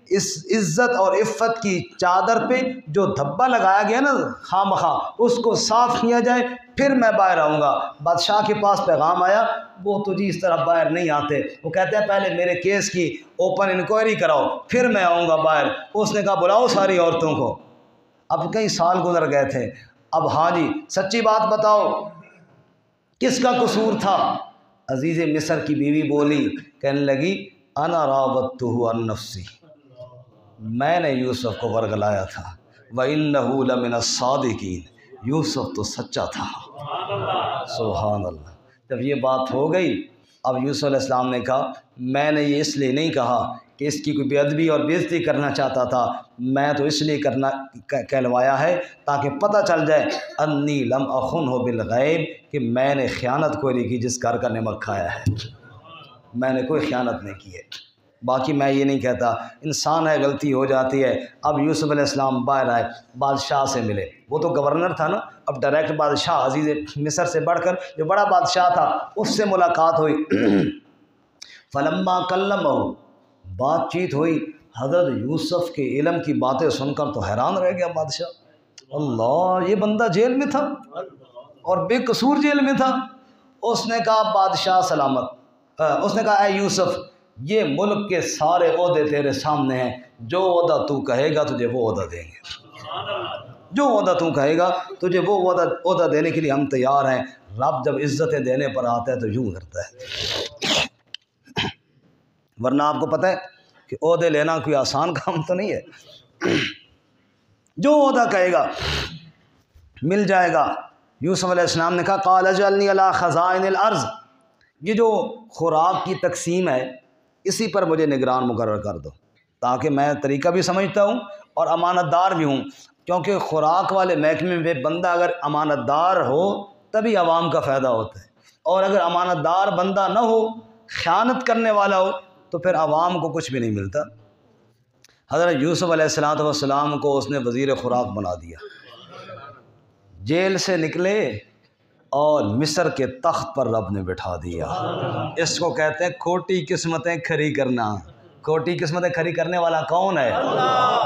اس عزت اور عفت کی چادر پہ جو دھبا لگایا گیا نا خواہ مخواہ، اس کو صاف کیا جائے، پھر میں باہر آؤں گا۔ بادشاہ کے پاس پیغام آیا، وہ تو جی اس طرح باہر نہیں آتے، وہ کہتے ہیں پہلے میرے کیس کی اوپن انکوائری کراؤ پھر میں آؤں گا باہر۔ اس نے کہا بلاؤ ساری عورتوں کو۔ اب کئی سال گزر گئے تھے، اب ہاں جی سچی بات بتاؤ کس کا قصور تھا؟ عزیز مصر کی بیوی بولی، کہنے لگی انا راودتہ عن نفسی، میں نے یوسف کو ورگلایا تھا، وَإِنَّهُ لَمِنَ الصَّادِقِينَ، یوسف تو سچا تھا۔ سبحان اللہ۔ جب یہ بات ہو گئی، اب یوسف علیہ السلام نے کہا میں نے یہ اس لیے نہیں کہا کہ اس کی کوئی بے ادبی اور بے عزتی کرنا چاہتا تھا، میں تو اس لیے کہلوایا ہے تاکہ پتہ چل جائے انی لم اخنہ بالغیب، کہ میں نے خیانت کوئی نہیں کی جس گھر کا نمک کھایا ہے، میں نے کوئی خیانت نہیں کی ہے۔ باقی میں یہ نہیں کہتا، انسان ہے غلطی ہو جاتی ہے۔ اب یوسف علیہ السلام باہر آئے، بادشاہ سے ملے، وہ تو گورنر تھا نا، اب ڈائریکٹ بادشاہ عزیز مصر سے بڑھ کر جو بڑا بادشاہ تھا اس سے ملاقات ہوئی۔ فلما کلمہ، بات چیت ہوئی، حضرت یوسف کے علم کی باتیں سن کر تو حیران رہ گیا بادشاہ، اللہ یہ بندہ جیل میں تھا اور بے قصور جیل میں تھا۔ اس نے کہا بادشاہ سلامت، اس نے کہا اے یوسف یہ ملک کے سارے عہدے تیرے سامنے ہیں، جو عہدہ تو کہے گا تجھے وہ عہدہ دیں گے، جو عہدہ تو کہے گا تجھے وہ عہدہ دینے کے لیے ہم تیار ہیں۔ رب جب عزتیں دینے پر آتا ہے تو یوں کرتا ہے، ورنہ آپ کو پتہ ہے کہ عہدے لینا کوئی آسان کام تو نہیں ہے، جو عہدہ کہے گا مل جائے گا۔ یوسف علیہ السلام نے کہا قال اجعلنی علی خزائن الارض، یہ جو خوراک کی تقسیم ہے اسی پر مجھے نگران مقرر کر دو، تاکہ میں طریقہ بھی سمجھتا ہوں اور امانت دار بھی ہوں، کیونکہ خوراک والے محکمے میں بندہ اگر امانت دار ہو تبھی عوام کا فائدہ ہوتا ہے، اور اگر امانت دار بندہ نہ ہو، خیانت کرنے والا ہو، تو پھر عوام کو کچھ بھی نہیں ملتا۔ حضرت یوسف علیہ السلام کو اس نے وزیر خوراک بنا دیا، جیل سے نکلے اور مصر کے تخت پر رب نے بٹھا دیا۔ اس کو کہتے ہیں کھوٹی قسمتیں کھری کرنا۔ کھوٹی قسمتیں کھری کرنے والا کون ہے؟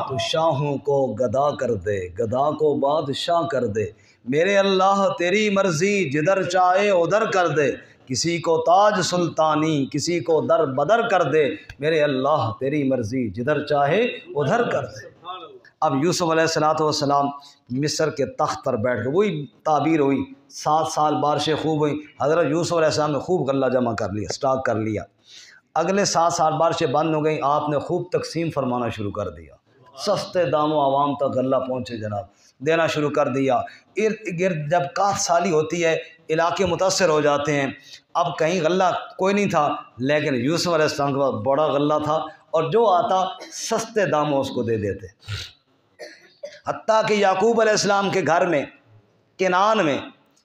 تو شاہوں کو گدا کر دے، گدا کو بادشاہ کر دے، میرے اللہ تیری مرضی جدھر چاہے ادھر کر دے، کسی کو تاج سلطانی کسی کو در بدر کر دے، میرے اللہ تیری مرضی جدھر چاہے ادھر کر دے۔ اب یوسف علیہ السلام مصر کے تخت پر بیٹھ کے، وہی تعبیر ہوئی، 7 سال بارشیں خوب ہوئیں، حضرت یوسف علیہ السلام نے خوب غلہ جمع کر لیا، اسٹاک کر لیا۔ اگلے 7 سال بارشیں بند ہو گئیں، آپ نے خوب تقسیم فرمانا شروع کر دیا، سستے داموں عوام تک غلہ پہنچے جناب، دینا شروع کر دیا۔ ارد گرد جب کاٹ سالی ہوتی ہے علاقے متاثر ہو جاتے ہیں، اب کہیں غلہ کوئی نہیں تھا، لیکن یوسف علیہ السلام کے پاس بڑا غلہ تھا، اور جو آتا سستے داموں اس کو دے دیتے، حتیٰ کہ یعقوب علیہ السلام کے گھر میں کنعان میں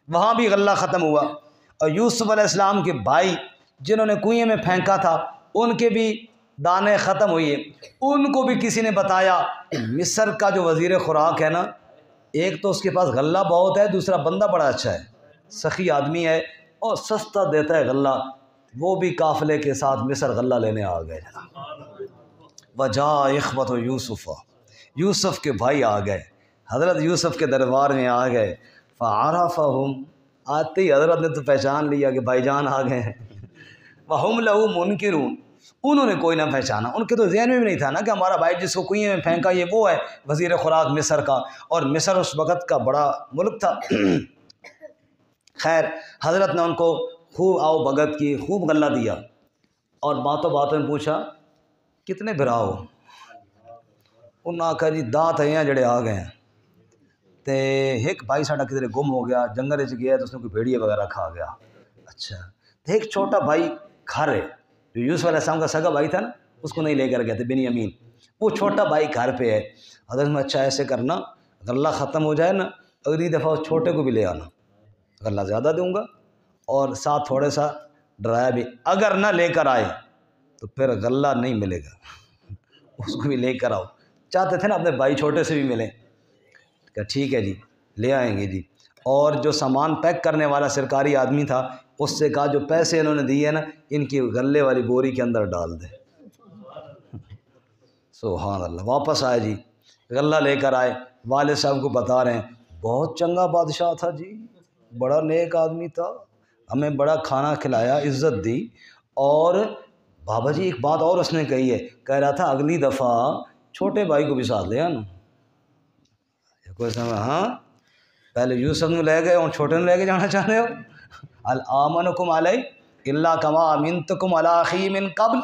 وہاں بھی غلہ ختم ہوا، اور یوسف علیہ السلام کے بھائی جنہوں نے کنویں میں پھینکا تھا ان کے بھی دانے ختم ہوئے، ان کو بھی کسی نے بتایا کہ مصر کا جو وزیر خوراک ہے نا، ایک تو اس کے پاس غلہ بہت ہے، دوسرا بندہ بڑا اچھا ہے، سخی آدمی ہے اور سستا دیتا ہے غلہ، وہ بھی قافلے کے ساتھ مصر غلہ لینے آ گئے۔ وجاء اخوۃ یوسف، یوسف کے بھائی آ گئے، حضرت یوسف کے دربار میں آ گئے، فعرفہم، آتے ہی حضرت نے تو پہچان لیا کہ بھائی جان آ گئے ہیں، وہم لہ منکرون، انہوں نے کوئی نہ پہچانا، ان کے تو ذہن میں بھی نہیں تھا نا کہ ہمارا بھائی جس کو کنویں میں پھینکا یہ وہ ہے وزیر خوراک مصر کا، اور مصر اس وقت کا بڑا ملک تھا۔ خیر حضرت نے ان کو خوب آؤ بھگت کی، خوب غلہ دیا، اور باتوں باتوں میں پوچھا کتنے بھرا ہو؟ انہوں نے آکھا جی 10 ہیں جڑے آ گئے ہیں، تے ایک بھائی ساڈا کدھر گم ہو گیا، جنگل وچ گیا تو اس نے کوئی بھیڑیے وغیرہ کھا گیا، اچھا تے ایک چھوٹا بھائی گھر ہے، جو یوسف علیہ السلام کا سگا بھائی تھا نا، اس کو نہیں لے کر گئے تھے، بنیامین، وہ چھوٹا بھائی گھر پہ ہے۔ حضرت میں اچھا ایسے کرنا، غلہ ختم ہو جائے نا اگلی دفعہ اس چھوٹے کو بھی لے آنا، غلہ زیادہ دوں گا، اور ساتھ تھوڑا سا ڈرایا بھی، اگر نہ لے کر آئے تو پھر غلہ نہیں ملے گا، اس کو بھی لے کر آؤ۔ چاہتے تھے نا اپنے بھائی چھوٹے سے بھی ملیں، کہ ٹھیک ہے جی لے آئیں گے جی۔ اور جو سامان پیک کرنے والا سرکاری آدمی تھا اس سے کہا جو پیسے انہوں نے دیے نا ان کی غلے والی بوری کے اندر ڈال دے۔ سبحان اللہ، واپس آئے جی، غلہ لے کر آئے، والد صاحب کو بتا رہے ہیں بہت چنگا بادشاہ تھا جی، بڑا نیک آدمی تھا، ہمیں بڑا کھانا کھلایا، عزت دی، اور بابا جی ایک بات اور اس نے کہی ہے، کہہ رہا تھا اگلی دفعہ چھوٹے بھائی کو بھی ساتھ لے آنا۔ کوئی سمجھ، ہاں پہلے یوسف نے لے گئے اور چھوٹے نے لے کے جانا چاہ رہے ہو؟ الامنکم علیہ الا کما امنتکم علی اخی من قبل،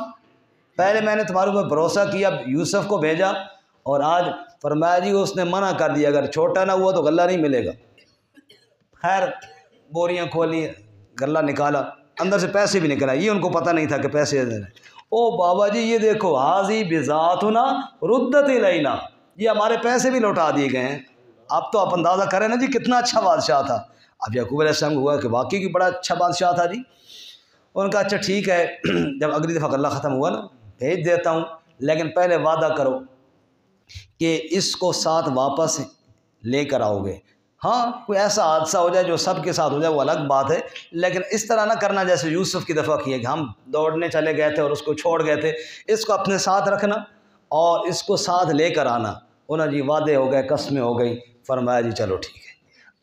پہلے میں نے تمہارے اوپر بھروسہ کیا، یوسف کو بھیجا، اور آج فرمایا جی اس نے منع کر دیا اگر چھوٹا نہ ہوا تو غلہ نہیں ملے گا۔ خیر بوریاں کھولی، غلہ نکالا، اندر سے پیسے بھی نکل آئے، یہ ان کو پتہ نہیں تھا کہ پیسے دے رہے۔ او بابا جی یہ دیکھو حاضی بذاتنا ردت الینا، یہ ہمارے پیسے بھی لوٹا دیے گئے ہیں۔ اب تو آپ اندازہ کریں نا جی کتنا اچھا بادشاہ تھا۔ اب یعقوب علیہ السلام کو ہوا کہ واقعی بڑا اچھا بادشاہ تھا جی۔ ان کا اچھا ٹھیک ہے، جب اگلی دفعہ غلہ ختم ہوا نا بھیج دیتا ہوں، لیکن پہلے وعدہ کرو کہ اس کو ساتھ واپس لے کر آؤ گے۔ ہاں کوئی ایسا حادثہ ہو جائے جو سب کے ساتھ ہو جائے وہ الگ بات ہے، لیکن اس طرح نہ کرنا جیسے یوسف کی دفعہ کیے کہ ہم دوڑنے چلے گئے تھے اور اس کو چھوڑ گئے تھے۔ اس کو اپنے ساتھ رکھنا اور اس کو ساتھ لے کر آنا۔ انہوں جی وعدے ہو گئے، قسمیں ہو گئی، فرمایا جی چلو ٹھیک ہے۔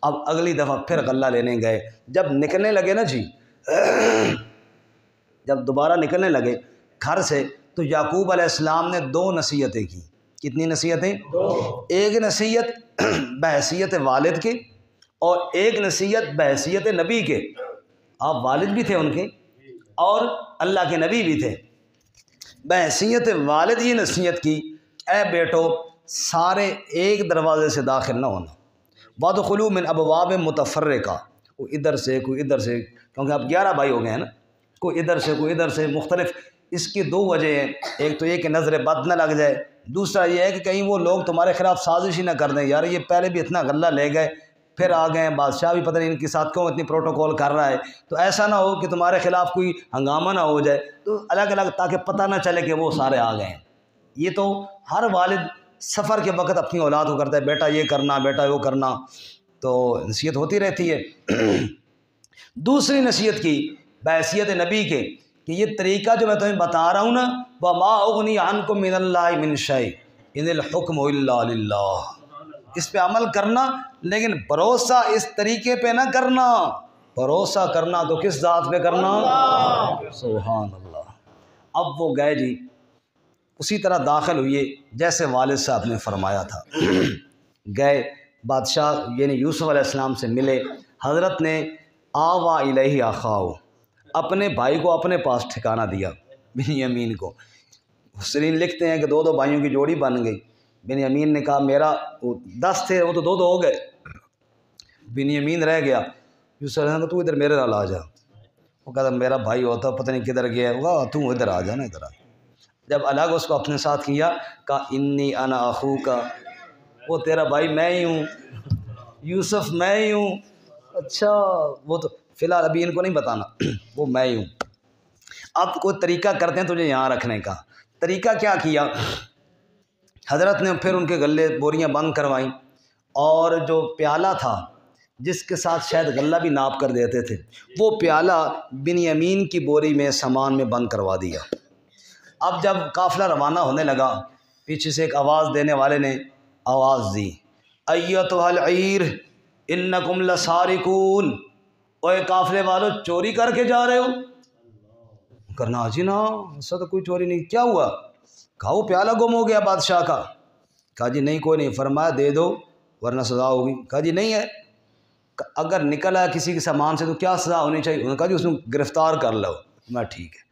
اب اگلی دفعہ پھر غلہ لینے گئے، جب نکلنے لگے نا جی، جب دوبارہ نکلنے لگے گھر سے، تو یعقوب علیہ السلام نے 2 نصیحتیں کی۔ کتنی نصیحتیں؟ 2۔ ایک نصیحت بحیثیت والد کے اور ایک نصیحت بحیثیت نبی کے۔ آپ والد بھی تھے ان کے اور اللہ کے نبی بھی تھے۔ بحیثیت والد یہ نصیحت کی، اے بیٹو سارے ایک دروازے سے داخل نہ ہونا، وادخلوا من ابواب متفرقہ، کوئی ادھر سے کوئی ادھر سے، کیونکہ اب 11 بھائی ہو گئے ہیں نا، کوئی ادھر سے کوئی ادھر سے، مختلف۔ اس کی 2 وجہ ہیں، ایک تو یہ کہ نظر بد نہ لگ جائے، دوسرا یہ ہے کہ کہیں وہ لوگ تمہارے خلاف سازش ہی نہ کر دیں، یار یہ پہلے بھی اتنا غلہ لے گئے پھر آ گئے، بادشاہ بھی پتہ نہیں ان کے ساتھ کیوں اتنی پروٹوکول کر رہا ہے، تو ایسا نہ ہو کہ تمہارے خلاف کوئی ہنگامہ نہ ہو جائے، تو الگ الگ تاکہ پتہ نہ چلے کہ وہ سارے آ گئے ہیں۔ یہ تو ہر والد سفر کے وقت اپنی اولاد کو کرتا ہے، بیٹا یہ کرنا، بیٹا وہ کرنا، تو نصیحت ہوتی رہتی ہے۔ دوسری نصیحت کی بحیثیت نبی کے کہ یہ طریقہ جو میں تمہیں بتا رہا ہوں نا، وَمَا أُغْنِي عَنْكُم مِّنَ اللَّهِ مِن شَيْءٍ إِنِ الْحُكْمُ إِلَّا لِلَّهِ، اس پہ عمل کرنا، لیکن بھروسہ اس طریقے پہ نہ کرنا، بھروسہ کرنا تو کس ذات پہ کرنا؟ سبحان اللہ۔ اب وہ گئے جی، اسی طرح داخل ہوئے جیسے والد صاحب نے فرمایا تھا، گئے بادشاہ یعنی یوسف علیہ السلام سے ملے۔ حضرت نے آوا الیہ اخاہ، اپنے بھائی کو اپنے پاس ٹھکانہ دیا، بنیامین کو۔ مفسرین لکھتے ہیں کہ 2 بھائیوں کی جوڑی بن گئی۔ بنیامین نے کہا میرا 10 تھے وہ تو 2 ہو گئے، بنیامین رہ گیا۔ یوسف علیہ السلام نے کہا تو ادھر میرے نال آ جا، وہ کہا میرا بھائی ہوتا پتہ نہیں کدھر گیا ہوگا، تو ادھر آ جا نا، ادھر آ۔ جب الگ اس کو اپنے ساتھ کیا، کہا انی انا اخوک، وہ تیرا بھائی میں ہی ہوں، یوسف میں ہی ہوں۔ اچھا وہ تو فی الحال ابھی ان کو نہیں بتانا، وہ میں ہی ہوں۔ اب کوئی طریقہ کرتے ہیں تجھے یہاں رکھنے کا۔ طریقہ کیا کیا؟ حضرت نے پھر ان کے غلے بوریاں بند کروائیں، اور جو پیالہ تھا جس کے ساتھ شاید غلہ بھی ناپ کر دیتے تھے، وہ پیالہ بنیامین کی بوری میں سامان میں بند کروا دیا۔ اب جب قافلہ روانہ ہونے لگا، پیچھے سے ایک آواز دینے والے نے آواز دی، ایتھا العیر انکم لسارقون، اوے قافلے والو چوری کر کے جا رہے ہو؟ کرنا جی نا ایسا تو کوئی چوری نہیں، کیا ہوا؟ کہا وہ پیالہ گم ہو گیا بادشاہ کا۔ کہا جی نہیں کوئی نہیں، فرمایا دے دو ورنہ سزا ہوگی۔ کہا جی نہیں ہے، اگر نکل آیا کسی کے سامان سے تو کیا سزا ہونی چاہیے؟ انہوں نے کہا جی اس میں گرفتار کر لو۔ میں ٹھیک ہے۔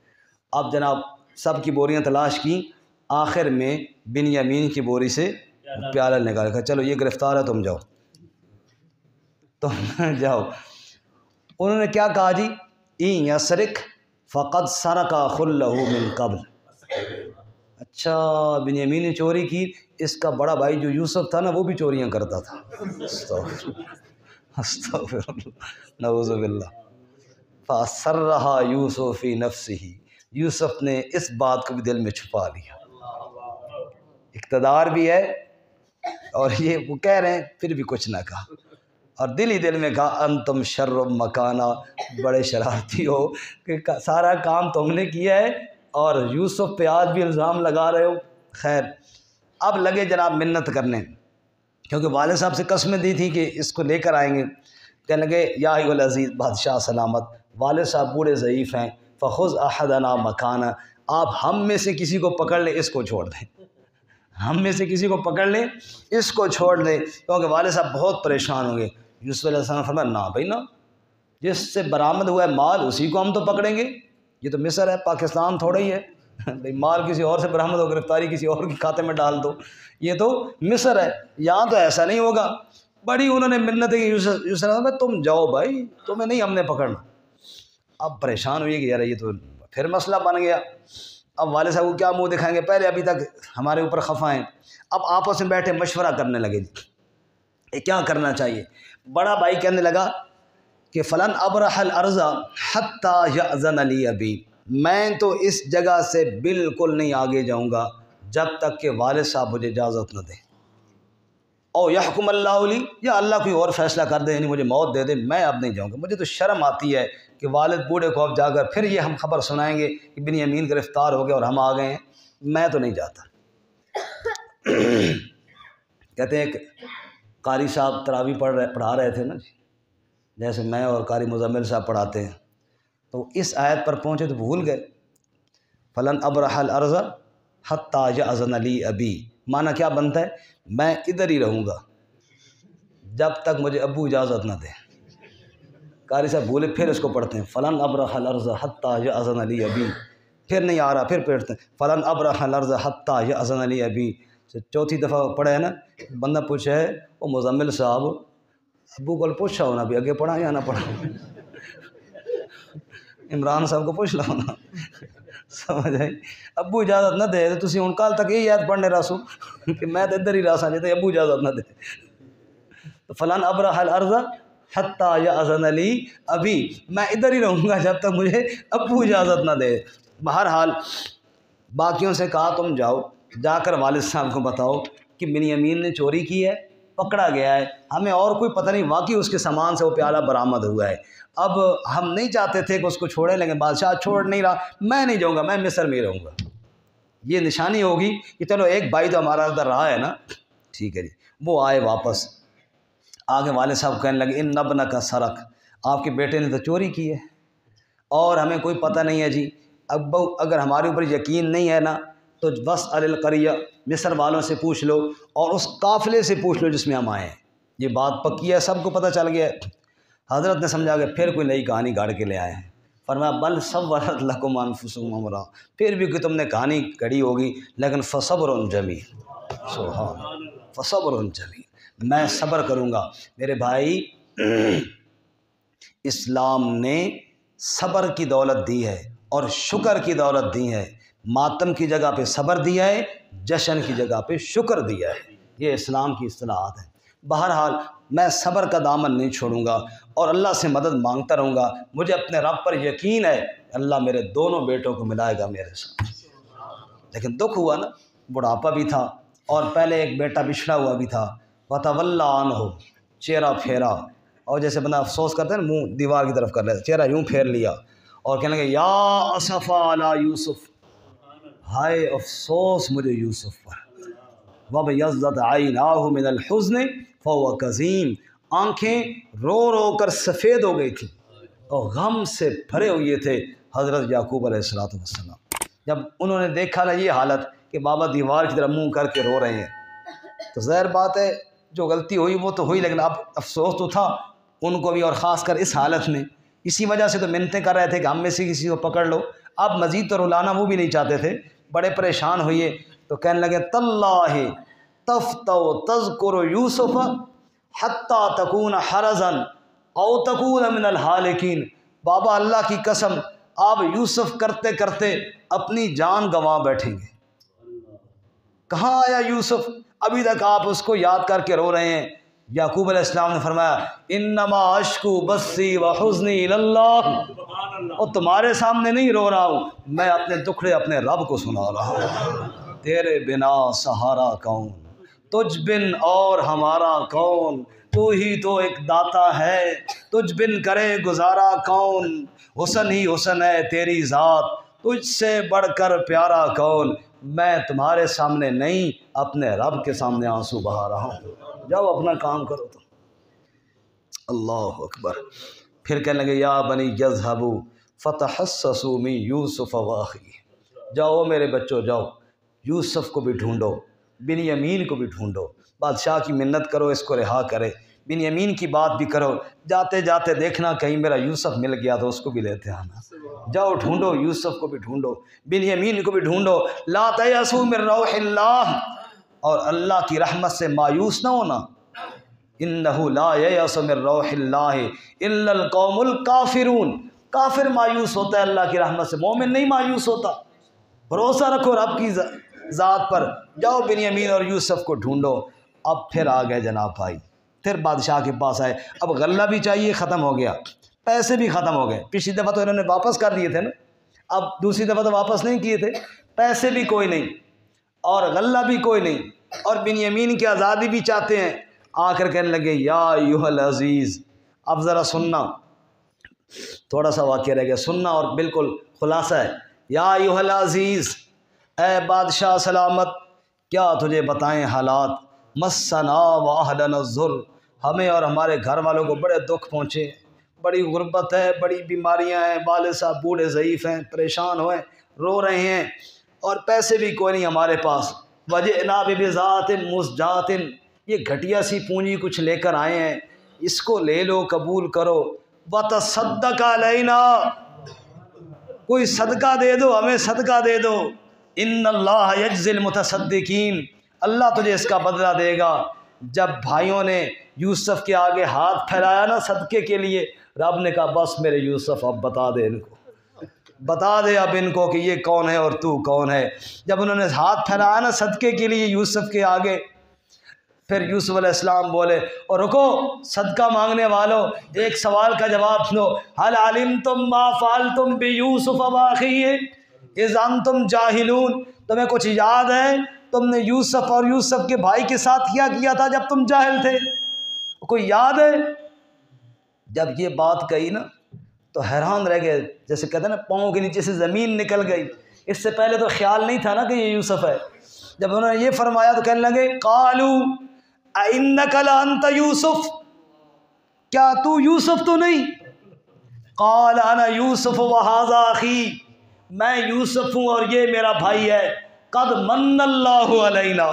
اب جناب سب کی بوریاں تلاش کی، آخر میں بنیامین کی بوری سے پیالہ نکال کر چلو یہ گرفتار ہے تم جاؤ، تم جاؤ۔ انہوں نے کیا کہا جی، این یسرق فقد سرق اخ لہ من قبل۔ اچھا بنیامین نے چوری کی، اس کا بڑا بھائی جو یوسف تھا نا وہ بھی چوریاں کرتا تھا۔ استغفر اللہ، نعوذ باللہ۔ فاسرھا یوسف فی نفسہ، یوسف نے اس بات کو بھی دل میں چھپا لیا۔ اقتدار بھی ہے اور یہ وہ کہہ رہے ہیں پھر بھی کچھ نہ کہا، اور دل ہی دل میں کہا انتم شر مکانہ، بڑے شرارتی ہو کہ سارا کام تم نے کیا ہے اور یوسف پہ آج بھی الزام لگا رہے ہو۔ خیر اب لگے جناب منت کرنے، کیونکہ والد صاحب سے قسمیں دی تھی کہ اس کو لے کر آئیں گے۔ کہنے لگے یا ایھا العزیز، بادشاہ سلامت، والد صاحب بوڑھے ضعیف ہیں، فخذ احدنا مکانہ، آپ ہم میں سے کسی کو پکڑ لیں، اس کو چھوڑ دیں، ہم میں سے کسی کو پکڑ لیں اس کو چھوڑ دیں، کیونکہ والد صاحب بہت پریشان ہوں گے۔ یوسف علیہ السلام نے فرمایا نہ بھائی نہ، جس سے برآمد ہوا ہے مال اسی کو ہم تو پکڑیں گے، یہ تو مصر ہے، پاکستان تھوڑا ہی ہے بھائی، مال کسی اور سے برآمد ہو، گرفتاری کسی اور کے کھاتے میں ڈال دو، یہ تو مصر ہے، یہاں تو ایسا نہیں ہوگا۔ بڑی انہوں نے منتیں کی، یوسف علیہ السلام تم جاؤ بھائی، تمہیں نہیں ہم نے پکڑنا۔ اب پریشان ہوئی کہ یار یہ تو پھر مسئلہ بن گیا، اب والد صاحب کو کیا منہ دکھائیں گے، پہلے ابھی تک ہمارے اوپر خفا ہیں۔ اب آپس میں بیٹھے مشورہ کرنے لگے جی یہ کیا کرنا چاہیے۔ بڑا بھائی کہنے لگا کہ فلن ابرح الارض حتی یأذن لی ابی، میں تو اس جگہ سے بالکل نہیں آگے جاؤں گا جب تک کہ والد صاحب مجھے اجازت نہ دیں، او یحکم اللہ علی، یا اللہ کوئی اور فیصلہ کر دے، یعنی مجھے موت دے دے، میں اب نہیں جاؤں گا۔ مجھے تو شرم آتی ہے کہ والد بوڑھے کو اب جا کر پھر یہ ہم خبر سنائیں گے کہ بنیامین گرفتار ہو گیا اور ہم آ گئے ہیں، میں تو نہیں جاتا۔ کہتے ہیں کہ قاری صاحب تراویح پڑھا رہے تھے نا جی، جیسے میں اور قاری مزمل صاحب پڑھاتے ہیں، تو اس آیت پر پہنچے تو بھول گئے، فلن ابرح الارض حتی یأذن لی ابی، معنی کیا بنتا ہے؟ میں ادھر ہی رہوں گا جب تک مجھے ابو اجازت نہ دے۔ قاری صاحب بھولے، پھر اس کو پڑھتے ہیں فلن ابرح الارض حتی یأذن لی ابی، پھر نہیں آ رہا، پھر پڑھتے ہیں فلن ابرح الارض حتی یأذن لی ابی۔ چوتھی دفعہ پڑھا ہے نا، بندہ پوچھا ہے وہ مزمل صاحب ابو کو پوچھا ہونا بھی اگے پڑھا یا نہ پڑھا، عمران صاحب کو پوچھ لو نا، سمجھ آئی؟ ابو اجازت نہ دے تو تسی ہن کل تک یہی یاد پڑھنے رہسو کہ میں تو ادھر ہی رہساں جے ابو اجازت نہ دے، تو فلان ابرح الارض حتی یأذن لی ابی، میں ادھر ہی رہوں گا جب تک مجھے ابو اجازت نہ دے۔ بہرحال باقیوں سے کہا تم جاؤ، جا کر والد صاحب کو بتاؤ کہ بنیامین نے چوری کی ہے، پکڑا گیا ہے، ہمیں اور کوئی پتہ نہیں، واقعی اس کے سامان سے وہ پیالہ برآمد ہوا ہے۔ اب ہم نہیں چاہتے تھے کہ اس کو چھوڑیں، لیکن بادشاہ چھوڑ نہیں رہا، میں نہیں جاؤں گا، میں مصر میں ہی رہوں گا۔ یہ نشانی ہوگی کہ چلو ایک بھائی تو ہمارا ادھر رہا ہے نا، ٹھیک ہے جی۔ وہ آئے واپس، آگے والد صاحب کہنے لگے ان ابنک سرق، آپ کے بیٹے نے تو چوری کی ہے اور ہمیں کوئی پتہ نہیں ہے جی۔ ابو اگر ہمارے اوپر یقین نہیں ہے نا تو واسأل القریہ، مصر والوں سے پوچھ لو اور اس قافلے سے پوچھ لو جس میں ہم آئے ہیں، یہ بات پکی ہے، سب کو پتہ چل گیا ہے۔ حضرت نے سمجھا کہ پھر کوئی نئی کہانی گاڑ کے لے آئے ہیں، فرمایا بل صورت لکم انفسکم امرا، پھر بھی کہ تم نے کہانی گھڑی ہوگی، لیکن فصبر جمیل، سبحان، فصبر جمیل، میں صبر کروں گا۔ میرے بھائی، اسلام نے صبر کی دولت دی ہے اور شکر کی دولت دی ہے، ماتم کی جگہ پہ صبر دیا ہے، جشن کی جگہ پہ شکر دیا ہے، یہ اسلام کی اصطلاحات ہیں۔ بہرحال میں صبر کا دامن نہیں چھوڑوں گا اور اللہ سے مدد مانگتا رہوں گا، مجھے اپنے رب پر یقین ہے اللہ میرے دونوں بیٹوں کو ملائے گا میرے ساتھ۔ لیکن دکھ ہوا نا، بڑھاپا بھی تھا اور پہلے ایک بیٹا بچھڑا ہوا بھی تھا، وَتَوَلَّى عَنْهُ، چہرہ پھیرا، اور جیسے بندہ افسوس کرتا ہے نا، منہ دیوار کی طرف کر لیتا، چہرہ یوں پھیر لیا اور کہنے لگے یا اسفا علی یوسف، ہائے افسوس مجھے یوسف پر، وَبَيَضَّتْ عَيْنَاهُ مِنَ الْحُزْنِ فَهُوَ كَظِيمٌ، آنکھیں رو رو کر سفید ہو گئی تھی اور غم سے بھرے ہوئے تھے حضرت یعقوب علیہ السلام۔ جب انہوں نے دیکھا نا یہ حالت کہ بابا دیوار کی طرف منہ کر کے رو رہے ہیں، تو ظاہر بات ہے جو غلطی ہوئی وہ تو ہوئی، لیکن اب افسوس تو تھا ان کو بھی، اور خاص کر اس حالت میں۔ اسی وجہ سے تو منتیں کر رہے تھے کہ ہم میں سے کسی کو پکڑ لو، اب مزید تو رلانا وہ بھی نہیں چاہتے تھے، بڑے پریشان ہوئے تو کہنے لگے تاللہ تفتو تذکر یوسف حتی تکون حرزا او تکون من الحالکین، بابا اللہ کی قسم آپ یوسف کرتے کرتے اپنی جان گنوا بیٹھیں گے۔ کہاں آیا یوسف؟ ابھی تک آپ اس کو یاد کر کے رو رہے ہیں۔ یعقوب علیہ السلام نے فرمایا انما اشکو بثی وحزنی اللہ، اور تمہارے سامنے نہیں رو رہا ہوں، میں اپنے دکھڑے اپنے رب کو سنا رہا ہوں۔ تیرے بنا سہارا کون، تجھ بن اور ہمارا کون، تو ہی تو ایک داتا ہے، تجھ بن کرے گزارا کون، حسن ہی حسن ہے تیری ذات، تجھ سے بڑھ کر پیارا کون، میں تمہارے سامنے نہیں اپنے رب کے سامنے آنسو بہا رہا ہوں، جاؤ اپنا کام کرو۔ تو اللہ اکبر۔ پھر کہنے لگے یا بنی یذهبوا فتحسسوا من یوسف واخیہ، جاؤ میرے بچوں جاؤ، یوسف کو بھی ڈھونڈو، بنیامین کو بھی ڈھونڈو، بادشاہ کی منت کرو اس کو رہا کرے، بنیامین کی بات بھی کرو، جاتے جاتے دیکھنا کہیں میرا یوسف مل گیا تو اس کو بھی لیتے آنا، جاؤ ڈھونڈو، یوسف کو بھی ڈھونڈو، بنیامین کو بھی ڈھونڈو، لا تیأسوا من روح اللہ، اور اللہ کی رحمت سے مایوس نہ ہونا، انہ لا ییأس من روح اللہ الا القوم الکافرون، کافر مایوس ہوتا ہے اللہ کی رحمت سے، مومن نہیں مایوس ہوتا۔ بھروسہ رکھو رب کی ذات پر، جاؤ بنیامین اور یوسف کو ڈھونڈو۔ اب پھر آ گئے جناب بھائی، پھر بادشاہ کے پاس آئے، اب غلہ بھی چاہیے ختم ہو گیا، پیسے بھی ختم ہو گئے، پچھلی دفعہ تو انہوں نے واپس کر دیے تھے نا، اب دوسری دفعہ تو واپس نہیں کیے تھے، پیسے بھی کوئی نہیں اور غلہ بھی کوئی نہیں اور بنیامین کی آزادی بھی چاہتے ہیں، آ کر کہنے لگے یا ایھا العزیز۔ اب ذرا سننا، تھوڑا سا واقعہ رہ گیا، سننا اور بالکل خلاصہ ہے۔ یا ایھا العزیز، اے بادشاہ سلامت، کیا تجھے بتائیں حالات، مسنا واہلنا الضر، ہمیں اور ہمارے گھر والوں کو بڑے دکھ پہنچے، بڑی غربت ہے، بڑی بیماریاں ہیں، والد صاحب بوڑھے ضعیف ہیں، پریشان ہوئے، رو رہے ہیں اور پیسے بھی کوئی نہیں ہمارے پاس، وجئنا ببضاعۃ مزجاۃ، یہ گھٹیا سی پونجی کچھ لے کر آئے ہیں، اس کو لے لو، قبول کرو، وتصدق علینا، کوئی صدقہ دے دو، ہمیں صدقہ دے دو، ان اللہ یجزی المتصدقین، اللہ تجھے اس کا بدلہ دے گا۔ جب بھائیوں نے یوسف کے آگے ہاتھ پھیلایا نا صدقے کے لیے، رب نے کہا بس میرے یوسف اب بتا دے ان کو، بتا دے اب ان کو کہ یہ کون ہے اور تو کون ہے۔ جب انہوں نے ہاتھ پھیلایا نا صدقے کے لیے یوسف کے آگے، پھر یوسف علیہ السلام بولے اور رکو صدقہ مانگنے والوں، ایک سوال کا جواب سنو، هل علمتم ما فعلتم بیوسف واخیہ اذ انتم جاہلون، تمہیں کچھ یاد ہے تم نے یوسف اور یوسف کے بھائی کے ساتھ کیا کیا تھا جب تم جاہل تھے؟ کوئی یاد ہے؟ جب یہ بات کہی نا تو حیران رہ گئے، جیسے کہتے ہیں نا پاؤں کے نیچے سے زمین نکل گئی، اس سے پہلے تو خیال نہیں تھا نا کہ یہ یوسف ہے۔ جب انہوں نے یہ فرمایا تو کہنے لگے قالوا اِنَّكَ لَأَنْتَ یوسف، کیا تو یوسف تو نہیں؟ قال انا یوسف وہذا اخی، میں یوسف ہوں اور یہ میرا بھائی ہے، قد من اللہ علینا،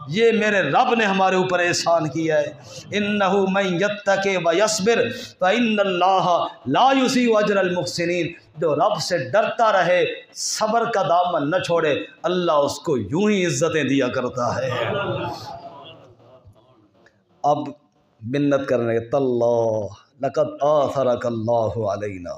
یہ میرے رب نے ہمارے اوپر احسان کیا ہے، انہ من یتق ویصبر فإن اللہ لا یضیع اجر المحسنین، جو رب سے ڈرتا رہے، صبر کا دامن نہ چھوڑے، اللہ اس کو یوں ہی عزتیں دیا کرتا ہے۔ اب منت کرنے لگے، تاللہ لقد آثرک اللہ علینا،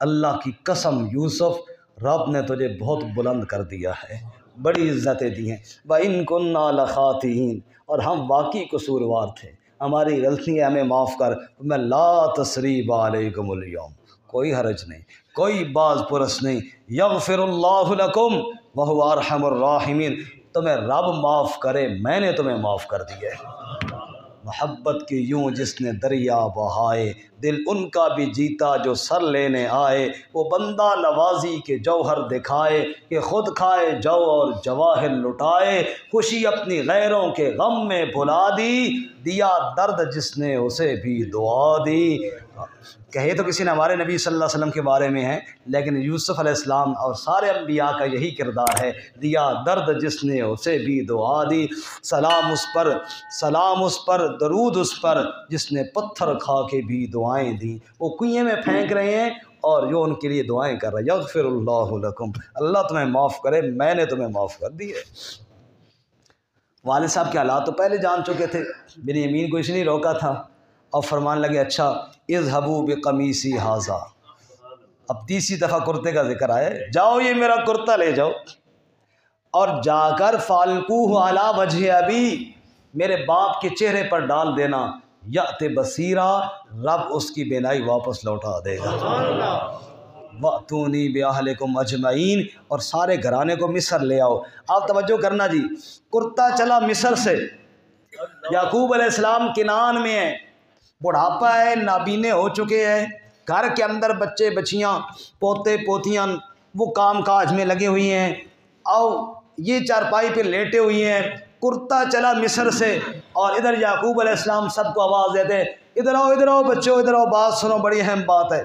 اللہ کی قسم یوسف رب نے تجھے بہت بلند کر دیا ہے، بڑی عزتیں دی ہیں، وَإِن كُنَّا لَخَاطِئِينَ، اور ہم واقعی قصوروار تھے، ہماری غلطیاں ہمیں معاف کر، میں لا تثریب علیکم اليوم، کوئی حرج نہیں، کوئی باز پرس نہیں، یغفر اللہ لکم وہو ارحم الراحمین، تمہیں رب معاف کرے، میں نے تمہیں معاف کر دیا ہے۔ محبت کی یوں جس نے دریا بہائے، دل ان کا بھی جیتا جو سر لینے آئے، وہ بندہ نوازی کے جوہر دکھائے کہ خود کھائے جو اور جواہر لٹائے، خوشی اپنی غیروں کے غم میں بھلا دی، دیا درد جس نے اسے بھی دعا دی۔ کہے تو کسی نے ہمارے نبی صلی اللہ علیہ وسلم کے بارے میں ہے، لیکن یوسف علیہ السلام اور سارے انبیاء کا یہی کردار ہے، دیا درد جس نے اسے بھی دعا دی، سلام اس پر، سلام اس پر، درود اس پر جس نے پتھر کھا کے بھی دعائیں دیں۔ وہ کنویں میں پھینک رہے ہیں اور جو ان کے لیے دعائیں کر رہے ہیں، یغفر اللہ لکم، اللہ تمہیں معاف کرے، میں نے تمہیں معاف کر دی ہے۔ والد صاحب کے حالات تو پہلے جان چکے تھے، بنیامین کو اس نے روکا تھا، اور فرمان لگے اچھا اذهبوا بقمیصی ھذا، اب تیسری دفعہ کرتے کا ذکر آیا، جاؤ یہ میرا کرتا لے جاؤ اور جا کر فالقوہ علی وجہ ابی، میرے باپ کے چہرے پر ڈال دینا، یأت بصیرا، رب اس کی بینائی واپس لوٹا دے گا۔ وَأْتُونِي بِأَهْلِكُمْ أَجْمَعِينَ، اور سارے گھرانے کو مصر لے آؤ۔ آپ توجہ کرنا جی، کرتا چلا مصر سے، یعقوب علیہ السلام کنعان میں ہیں، بڑھاپا ہے، نابینے ہو چکے ہیں، گھر کے اندر بچے بچیاں پوتے پوتیاں وہ کام کاج میں لگے ہوئی ہیں، آؤ یہ چارپائی پہ لیٹے ہوئی ہیں، کرتا چلا مصر سے، اور ادھر یعقوب علیہ السلام سب کو آواز دیتے ادھر آؤ بچوں، ادھر آؤ، بات سنو، بڑی اہم بات ہے۔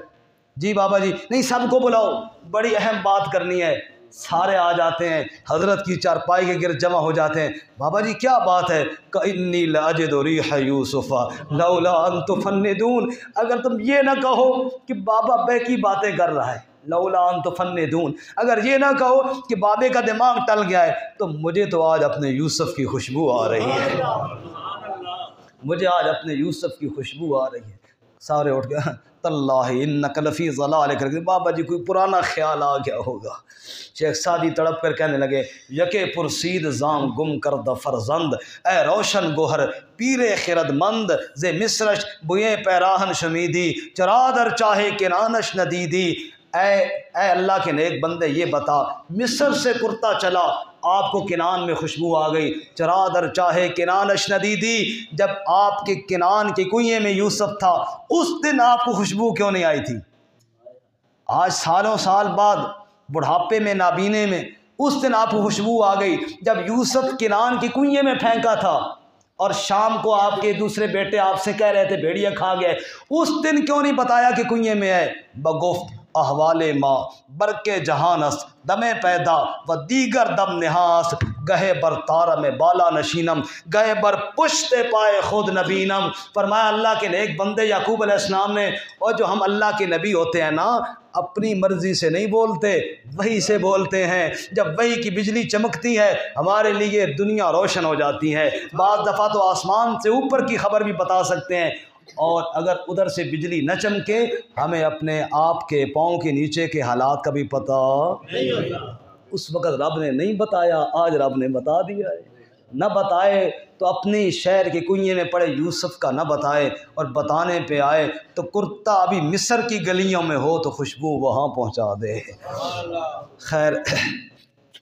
جی بابا جی، نہیں سب کو بلاؤ، بڑی اہم بات کرنی ہے۔ سارے آ جاتے ہیں، حضرت کی چارپائی کے گرد جمع ہو جاتے ہیں، بابا جی کیا بات ہے؟ کَإِنِّي لَأَجِدُ رِيحَ يُوسُفَ لَوْلَا أَن تُفَنِّدُونَ، اگر تم یہ نہ کہو کہ بابا بے کی باتیں کر رہا ہے، لولا ان تفندون، اگر یہ نہ کہو کہ بابے کا دماغ ٹل گیا ہے، تو مجھے تو آج اپنے یوسف کی خوشبو آ رہی ہے، مجھے آج اپنے یوسف کی خوشبو آ رہی ہے۔ سارے اٹھ گئے، تاللہ انک لفی ضلالک، بابا جی کوئی پرانا خیال آ گیا ہوگا۔ شیخ سعدی تڑپ کر کہنے لگے، یکے پرسید زام گم کردہ فرزند، اے روشن گوہر پیر خرد مند، ز مصرش بوئے پیراہن شمیدی، چرادر چاہے کنانش ندیدی، اے اللہ کے نیک بندے یہ بتا، مصر سے کرتا چلا، آپ کو کنان میں خوشبو آ گئی، چرادر چاہے کنانش ندیدی، جب آپ کے کنان کے کنویں میں یوسف تھا اس دن آپ کو خوشبو کیوں نہیں آئی تھی؟ آج سالوں سال بعد بڑھاپے میں نابینے میں اس دن آپ کو خوشبو آ گئی جب یوسف کنان کے کنویں میں پھینکا تھا، اور شام کو آپ کے دوسرے بیٹے آپ سے کہہ رہے تھے بھیڑیا کھا گئے، اس دن کیوں نہیں بتایا کہ کنویں میں ہے؟ بگفت احوال ماں برق جہانست دم پیدا و دیگر دم نحاس، گہے بر تارم بالا نشینم گہے بر پشت پائے خود نبینم۔ فرمایا اللہ کے نیک بندے یعقوب علیہ السلام نے، اور جو ہم اللہ کے نبی ہوتے ہیں نا اپنی مرضی سے نہیں بولتے، وحی سے بولتے ہیں۔ جب وحی کی بجلی چمکتی ہے ہمارے لیے دنیا روشن ہو جاتی ہے، بعض دفعہ تو آسمان سے اوپر کی خبر بھی بتا سکتے ہیں، اور اگر ادھر سے بجلی نہ چمکے ہمیں اپنے آپ کے پاؤں کے نیچے کے حالات کا بھی پتہ نہیں ہوتا۔ اس وقت رب نے نہیں بتایا، آج رب نے بتا دیا ہے۔ نہ بتائے تو اپنی شہر کے کنویں میں پڑے یوسف کا نہ بتائے، اور بتانے پہ آئے تو کرتا ابھی مصر کی گلیوں میں ہو تو خوشبو وہاں پہنچا دے۔ خیر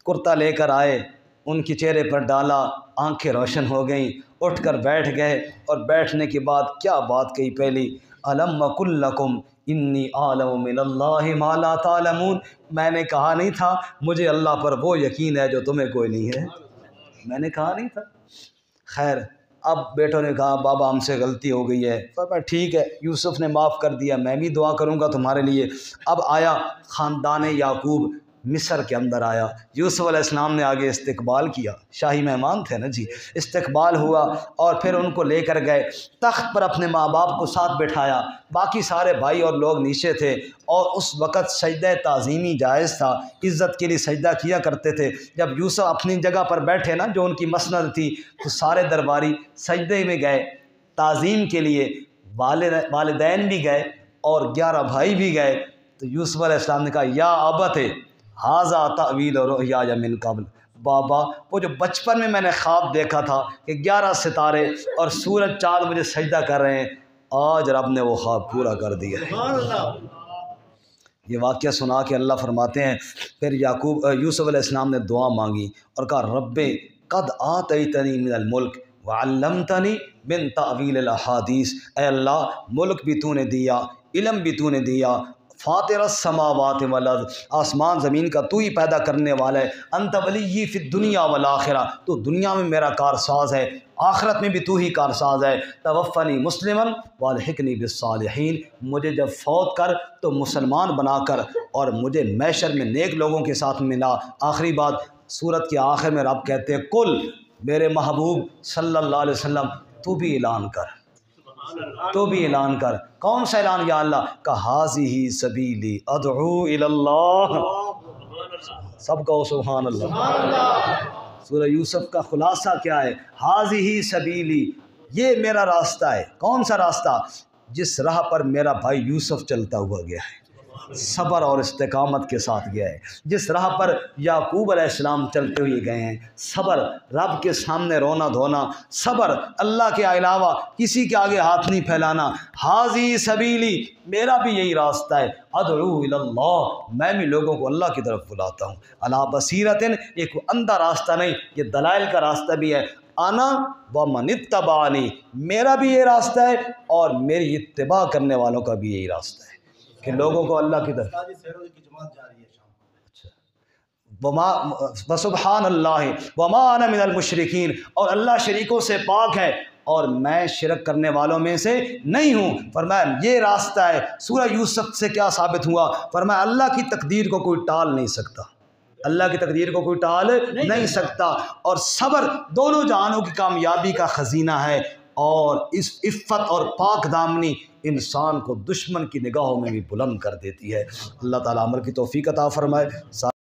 کرتا لے کر آئے، ان کے چہرے پر ڈالا، آنکھیں روشن ہو گئیں، اٹھ کر بیٹھ گئے، اور بیٹھنے کے بعد کیا بات کہی پہلی، الم قل لکم انی اعلم من اللہ ما لا تعلمون، میں نے کہا نہیں تھا مجھے اللہ پر وہ یقین ہے جو تمہیں کوئی نہیں ہے؟ میں نے کہا نہیں تھا؟ خیر اب بیٹوں نے کہا بابا ہم سے غلطی ہو گئی ہے، فرمایا ٹھیک ہے، یوسف نے معاف کر دیا، میں بھی دعا کروں گا تمہارے لیے۔ اب آیا خاندان یعقوب مصر کے اندر آیا، یوسف علیہ السلام نے آگے استقبال کیا، شاہی مہمان تھے نا جی، استقبال ہوا، اور پھر ان کو لے کر گئے تخت پر، اپنے ماں باپ کو ساتھ بٹھایا، باقی سارے بھائی اور لوگ نیچے تھے، اور اس وقت سجدہ تعظیمی جائز تھا، عزت کے لیے سجدہ کیا کرتے تھے۔ جب یوسف اپنی جگہ پر بیٹھے نا جو ان کی مسند تھی، تو سارے درباری سجدے میں گئے تعظیم کے لیے، والدین بھی گئے اور 11 بھائی بھی گئے۔ تو یوسف علیہ السلام نے کہا یا ابت ھذا تأویل رؤیای من قبل، بابا وہ جو بچپن میں نے خواب دیکھا تھا کہ 11 ستارے اور سورج چاند مجھے سجدہ کر رہے ہیں، آج رب نے وہ خواب پورا کر دیا ہے۔ یہ واقعہ سنا کے اللہ فرماتے ہیں پھر یوسف علیہ السلام نے دعا مانگی اور کہا رب قد آتیتنی من الملک وعلمتنی من تعویل الاحادیث، اے اللہ ملک بھی تو نے دیا، علم بھی تو نے دیا، فاطر السماوات والارض، آسمان زمین کا تو ہی پیدا کرنے والا ہے، انت ولی فی الدنیا والآخرہ، تو دنیا میں میرا کارساز ہے، آخرت میں بھی تو ہی کارساز ہے، توفنی مسلمن والحقنی بالصالحین، مجھے جب فوت کر تو مسلمان بنا کر اور مجھے محشر میں نیک لوگوں کے ساتھ ملا۔ آخری بات سورت کے آخر میں رب کہتے ہیں کل میرے محبوب صلی اللہ علیہ وسلم تو بھی اعلان کر، تو بھی اعلان کر۔ کون سا اعلان یا اللہ؟ کہ ھذہ سبیلی ادعو الی اللہ، سب کہو سبحان اللہ۔ سورہ یوسف کا خلاصہ کیا ہے؟ ھذہ سبیلی، یہ میرا راستہ ہے۔ کون سا راستہ؟ جس راہ پر میرا بھائی یوسف چلتا ہوا گیا ہے، صبر اور استقامت کے ساتھ گیا ہے، جس راہ پر یعقوب علیہ السلام چلتے ہوئے گئے ہیں، صبر، رب کے سامنے رونا دھونا، صبر، اللہ کے علاوہ کسی کے آگے ہاتھ نہیں پھیلانا۔ ھذہ سبیلی، میرا بھی یہی راستہ ہے، ادعو الی اللہ، میں بھی لوگوں کو اللہ کی طرف بلاتا ہوں، علی بصیرۃ، ایک اندھا راستہ نہیں، یہ دلائل کا راستہ بھی ہے، انا ومن اتبعنی، میرا بھی یہ راستہ ہے اور میری اتباع کرنے والوں کا بھی یہی راستہ ہے کہ لوگوں کو اللہ کی طرف۔ وسبحان اللہ وما انا من المشرکین، اور اللہ شریکوں سے پاک ہے اور میں شرک کرنے والوں میں سے نہیں ہوں۔ فرمایا یہ راستہ ہے۔ سورہ یوسف سے کیا ثابت ہوا؟ فرمایا اللہ کی تقدیر کو کوئی ٹال نہیں سکتا، اللہ کی تقدیر کو کوئی ٹال نہیں سکتا، اور صبر دونوں جہانوں کی کامیابی کا خزینہ ہے، اور اس عفت اور پاک دامنی انسان کو دشمن کی نگاہوں میں بھی بلند کر دیتی ہے۔ اللہ تعالیٰ عمل کی توفیق عطا فرمائے۔